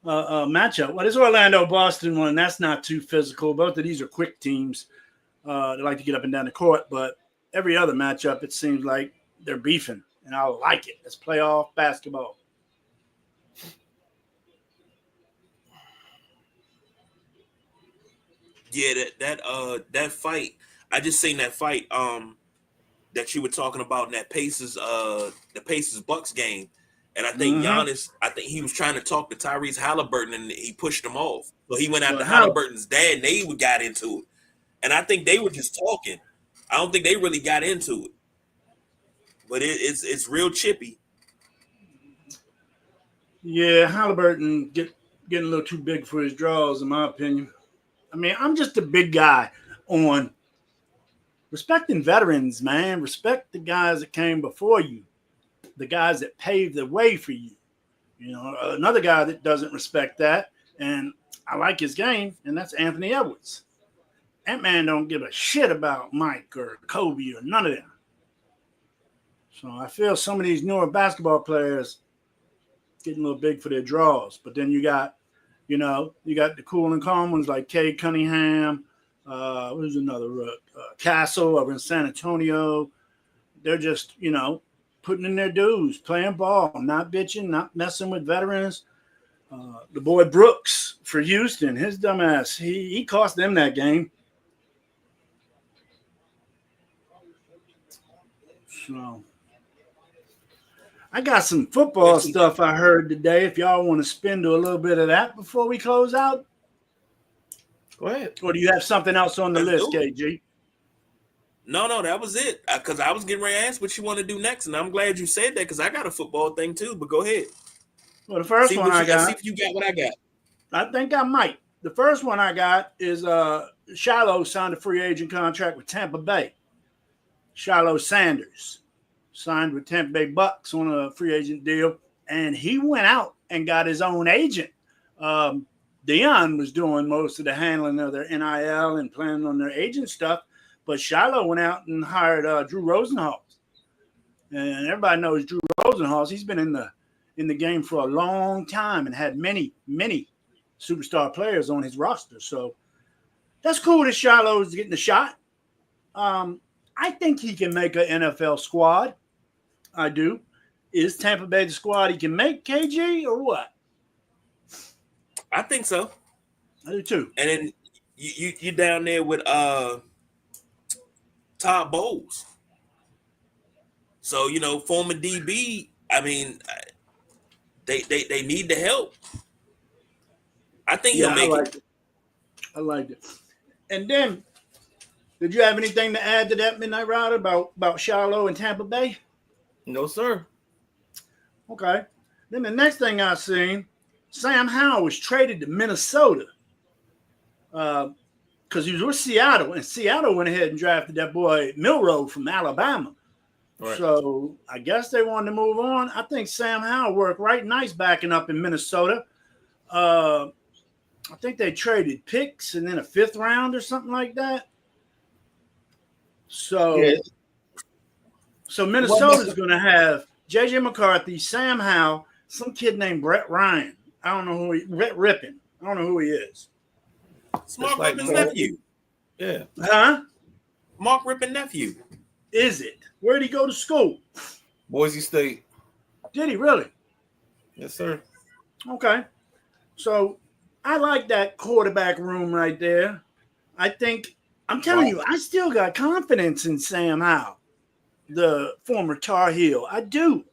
matchup. Well, this Orlando-Boston one, that's not too physical. Both of these are quick teams. They like to get up and down the court, but every other matchup, it seems like they're beefing, and I like it. It's playoff basketball. Yeah, that fight. I just seen that fight that you were talking about in that Pacers Bucks game, and I think Giannis. I think he was trying to talk to Tyrese Halliburton, and he pushed him off. So he went after Halliburton's dad, and they got into it. And I think they were just talking. I don't think they really got into it, but it's real chippy. Yeah, Halliburton getting a little too big for his draws, in my opinion. I mean, I'm just a big guy on respecting veterans, man. Respect the guys that came before you, the guys that paved the way for you. You know, another guy that doesn't respect that, and I like his game, and that's Anthony Edwards. That man don't give a shit about Mike or Kobe or none of them. So I feel some of these newer basketball players getting a little big for their draws. But then you got the cool and calm ones like Cade Cunningham. Who's another Castle over in San Antonio. They're just, putting in their dues, playing ball, not bitching, not messing with veterans. The boy Brooks for Houston, his dumbass, he cost them that game. So I got some football stuff I heard today. If y'all want to spin to a little bit of that before we close out. Go ahead. Or do you have something else on the list, KG? No, that was it. Because I was getting ready to ask what you want to do next, and I'm glad you said that because I got a football thing too. But go ahead. Well, the first one I got. See if you got what I got. I think I might. The first one I got is Shiloh signed a free agent contract with Tampa Bay. Shiloh Sanders signed with Tampa Bay Bucks on a free agent deal, and he went out and got his own agent. Deion was doing most of the handling of their NIL and planning on their agent stuff, but Shiloh went out and hired Drew Rosenhaus. And everybody knows Drew Rosenhaus. He's been in the game for a long time and had many, many superstar players on his roster. So that's cool that Shiloh's getting a shot. I think he can make an NFL squad. I do. Is Tampa Bay the squad he can make, KG, or what? I think so. I do too. And then you down there with Todd Bowles. So, former DB, I mean, they need the help. I think he'll make it. I liked it. And then, did you have anything to add to that, Midnight Rider, about Shiloh and Tampa Bay? No, sir. Okay. Then the next thing I seen, Sam Howell was traded to Minnesota because he was with Seattle, and Seattle went ahead and drafted that boy Milroe from Alabama. Right. So I guess they wanted to move on. I think Sam Howell worked right nice backing up in Minnesota. I think they traded picks and then a 5th round or something like that. So, So Minnesota's going to have J.J. McCarthy, Sam Howell, some kid named Brett Ryan. I don't know who Brett Rippin. I don't know who he is. It's Mark Rippin's nephew. Yeah. Huh? Mark Rippin nephew. Is it? Where did he go to school? Boise State. Did he really? Yes, sir. Okay. So I like that quarterback room right there. I think, I'm telling you, I still got confidence in Sam Howell, the former Tar Heel. I do.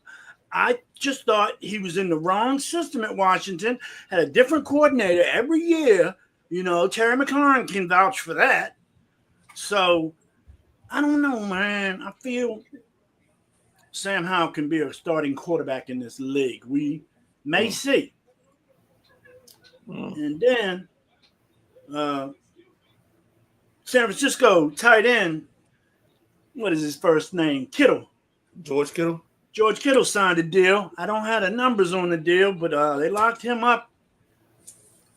I just thought he was in the wrong system at Washington, had a different coordinator every year. You know, Terry McLaurin can vouch for that. So I don't know, man. I feel Sam Howell can be a starting quarterback in this league. We may see. And then San Francisco tight end, what is his first name? Kittle. George Kittle. George Kittle signed a deal. I don't have the numbers on the deal, but they locked him up.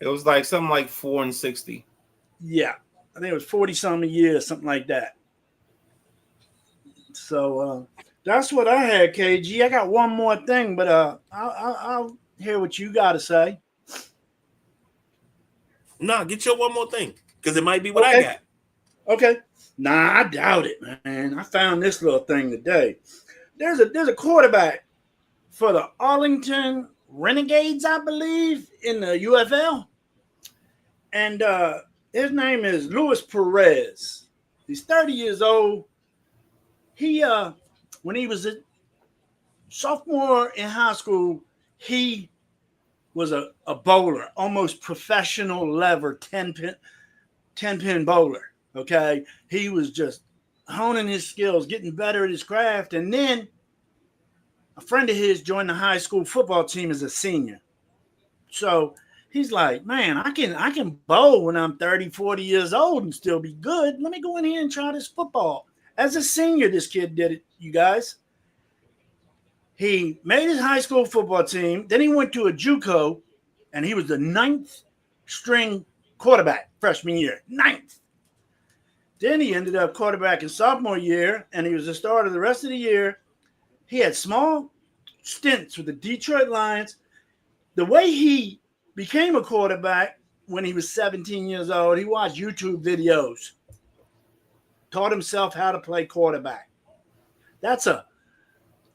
It was like something like 4 and 60. Yeah, I think it was 40-something a year, something like that. So that's what I had, KG. I got one more thing, but I'll hear what you got to say. Nah, get your one more thing because it might be what I got. Okay. Nah, I doubt it, man. I found this little thing today. There's a quarterback for the Arlington Renegades, I believe, in the UFL. And his name is Luis Perez. He's 30 years old. He when he was a sophomore in high school, he was a bowler, almost professional level 10-pin bowler. Okay. He was just honing his skills, getting better at his craft. And then a friend of his joined the high school football team as a senior. So he's like, man, I can bowl when I'm 30, 40 years old and still be good. Let me go in here and try this football. As a senior, this kid did it, you guys. He made his high school football team. Then he went to a JUCO, and he was the 9th string quarterback freshman year. 9th. Then he ended up quarterback in sophomore year, and he was the starter the rest of the year. He had small stints with the Detroit Lions. The way he became a quarterback when he was 17 years old, he watched YouTube videos, taught himself how to play quarterback. That's a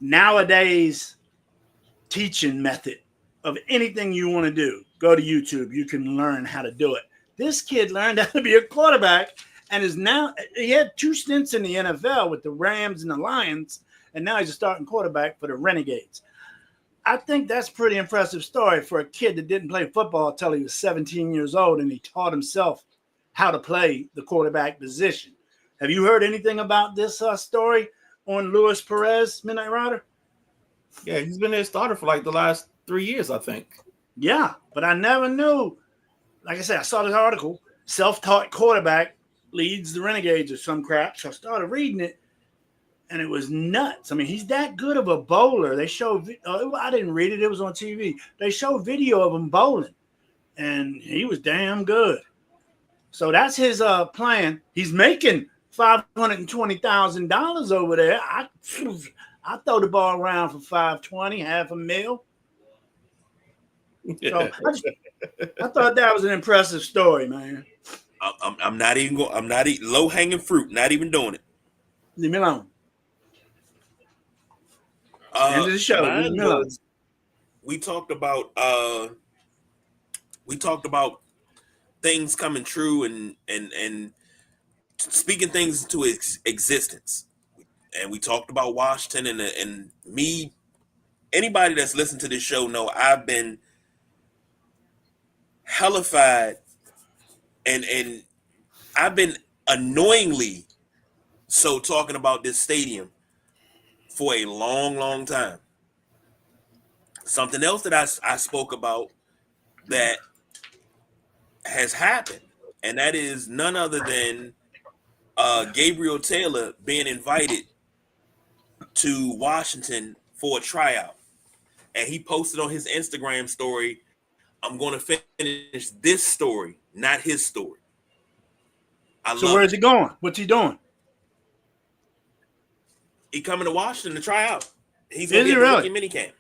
nowadays teaching method of anything you want to do. Go to YouTube. You can learn how to do it. This kid learned how to be a quarterback and is now – he had 2 stints in the NFL with the Rams and the Lions, and now he's a starting quarterback for the Renegades. I think that's a pretty impressive story for a kid that didn't play football until he was 17 years old, and he taught himself how to play the quarterback position. Have you heard anything about this story on Luis Perez, Midnight Rider? Yeah, he's been their starter for like the last 3 years, I think. Yeah, but I never knew. Like I said, I saw this article, self-taught quarterback leads the Renegades or some crap. So I started reading it, and it was nuts. I mean, he's that good of a bowler. They showed I didn't read it. It was on TV. They showed video of him bowling, and he was damn good. So that's his plan. He's making $520,000 over there. I throw the ball around for $520,000, $500,000. So I thought that was an impressive story, man. I'm not even going. I'm not eating low hanging fruit. Not even doing it. Leave me alone. End of the show. Leave me alone. We talked about things coming true and speaking things into existence. And we talked about Washington and me. Anybody that's listened to this show know I've been hellified and I've been annoyingly so talking about this stadium for a long, long time. Something else that I spoke about that has happened, and that is none other than Gabriel Taylor being invited to Washington for a tryout. And he posted on his Instagram story, I'm going to finish this story, not his story. So where's he going? What's he doing? He coming to Washington to try out. He's going to get a mini camp.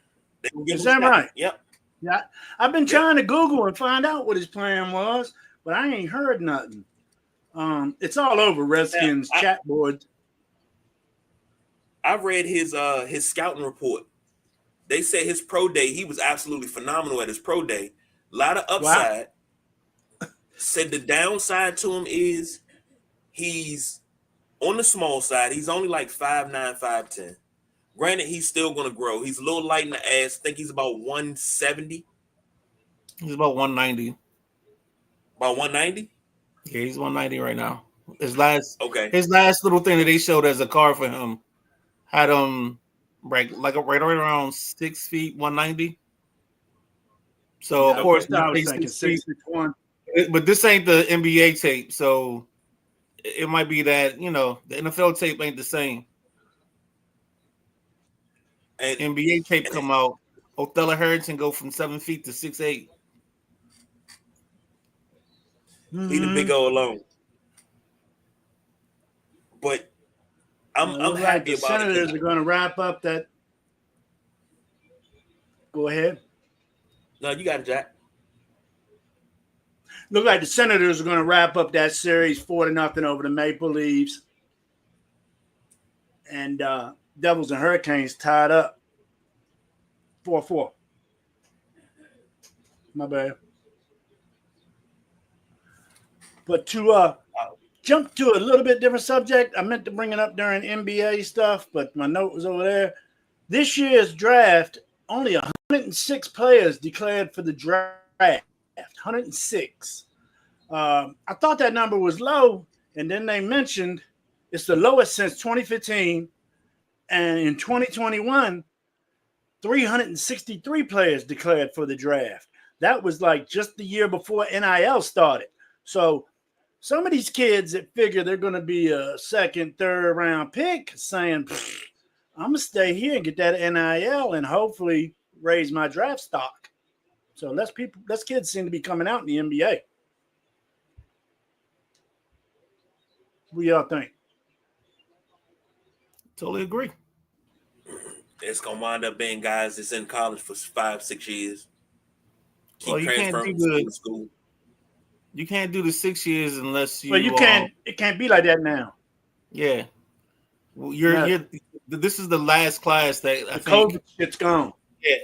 Is that right? Yep. Yeah. I've been trying to Google and find out what his plan was, but I ain't heard nothing. It's all over Redskins chat boards. I've read his scouting report. They said his pro day, he was absolutely phenomenal at his pro day. A lot of upside. Wow. Said the downside to him is he's on the small side. He's only like 5'9", 5'10", Granted, he's still going to grow. He's a little light in the ass. I think he's about 170. He's about 190. About 190? Yeah, he's 190 right now. His last little thing that they showed as a car for him had right around 6 feet, 190. So Yeah, of course, I was thinking 6'1". but this ain't the NBA tape, so it might be that the NFL tape ain't the same. And NBA tape come out, Othello Harrington go from 7 feet to 6'8". Leave the big O alone. But I'm happy the about it. Senators are going to wrap up that. Go ahead. No, you got it, Jack. Look like the Senators are going to wrap up that series 4-0 over the Maple Leafs. And Devils and Hurricanes tied up 4-4. My bad. But to jump to a little bit different subject, I meant to bring it up during NBA stuff, but my note was over there. This year's draft, only 106 players declared for the draft. 106. I thought that number was low, and then they mentioned it's the lowest since 2015. And in 2021, 363 players declared for the draft. That was like just the year before NIL started. So some of these kids that figure they're going to be a second, third round pick saying, I'm going to stay here and get that NIL and hopefully raise my draft stock. So less kids seem to be coming out in the NBA. What do y'all think? Totally agree. It's going to wind up being guys that's in college for 5-6 years. Keep transferring from school. You can't do the 6 years unless you. Well, you can't. It can't be like that now. Yeah, well, you're. This is the last class that I think. COVID shit's gone. Yeah,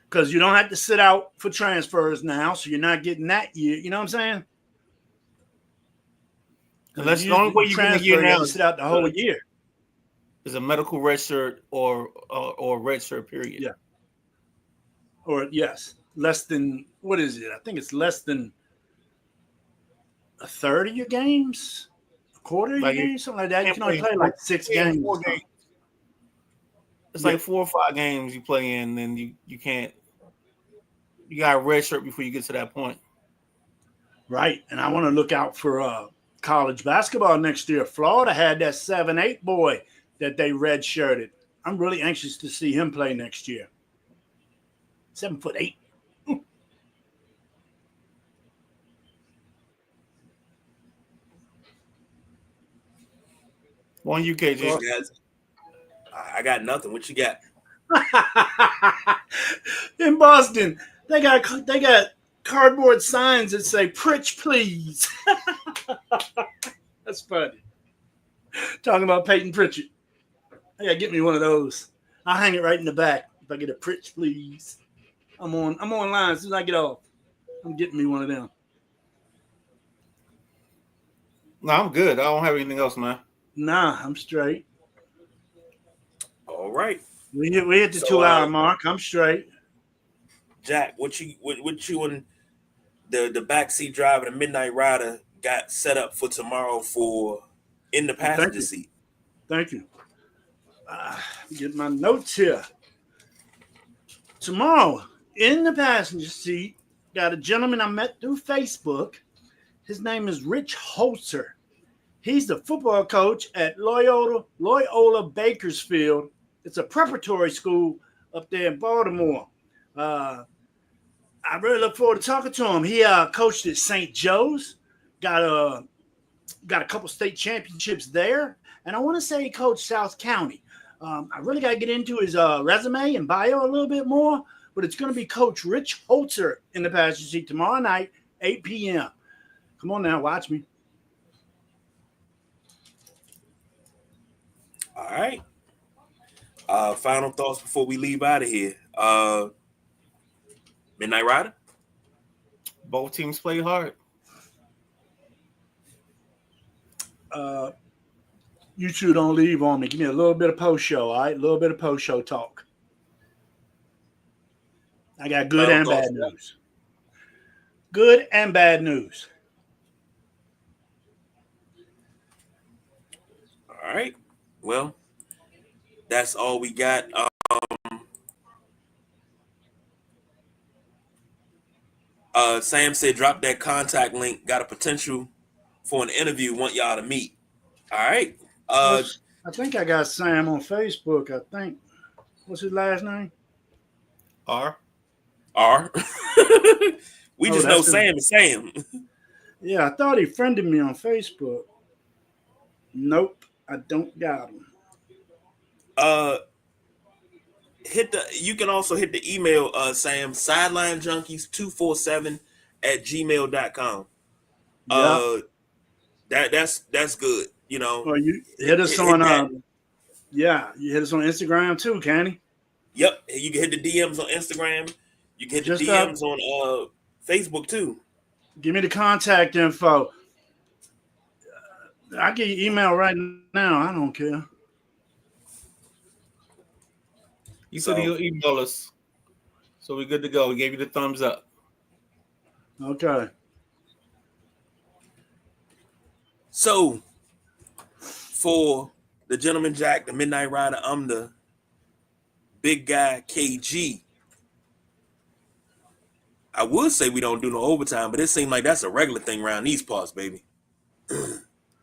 because you don't have to sit out for transfers now, so you're not getting that year. You know what I'm saying? Unless the only way you get a year now is sit out the whole year. Is a medical red shirt or red shirt period. Yeah. Or yes, less than what is it? I think it's less than a third of your games, a quarter of your games, something like that. You can only play like 6 games. 4 games. It's like 4 or 5 games you play in, then you can't. You got a red shirt before you get to that point. Right, and I want to look out for college basketball next year. Florida had that 7'8" boy that they red-shirted. I'm really anxious to see him play next year. 7'8". One you, KJ. I got nothing. What you got? In Boston, they got cardboard signs that say "Pritch, please." That's funny. Talking about Peyton Pritchard. I gotta get me one of those. I'll hang it right in the back if I get a Pritch, please. I'm online as soon as I get off. I'm getting me one of them. No, I'm good. I don't have anything else, man. Nah, I'm straight. All right. We hit the 2-hour mark. I'm straight. Jack, what you and the backseat driver, the midnight rider, got set up for tomorrow for in the passenger seat? Thank you. Get my notes here. Tomorrow, in the passenger seat, got a gentleman I met through Facebook. His name is Rich Holzer. He's the football coach at Loyola Bakersfield. It's a preparatory school up there in Baltimore. I really look forward to talking to him. He coached at St. Joe's, got a couple state championships there, and I want to say he coached South County. I really got to get into his resume and bio a little bit more, but it's going to be Coach Rich Holzer in the passenger seat tomorrow night, 8 p.m. Come on now, watch me. All right. Final thoughts before we leave out of here. Midnight Rider? Both teams play hard. you two don't leave on me. Give me a little bit of post show, all right? A little bit of post show talk. I got good and bad news. Good and bad news. All right. Well, that's all we got. Sam said, drop that contact link. Got a potential for an interview. Want y'all to meet. All right. I think I got Sam on Facebook. I think. What's his last name? R. We just know Sam is Sam. Yeah, I thought he friended me on Facebook. Nope, I don't got him. You can also hit the email, Sam, sidelinejunkies247@gmail.com. That's good. You know, or you hit us on you hit us on Instagram too, can he? Yep, you can hit the DMs on Instagram. You can hit the DMs on Facebook too. Give me the contact info. I'll get your email right now. I don't care. You said you'll email us. So we're good to go. We gave you the thumbs up. Okay. So, for the Gentleman Jack, the Midnight Rider, I'm the big guy, KG. I would say we don't do no overtime, but it seems like that's a regular thing around these parts, baby.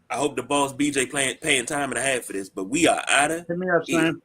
I hope the boss BJ paying time and a half for this, but we are out of Hit me up, Sam.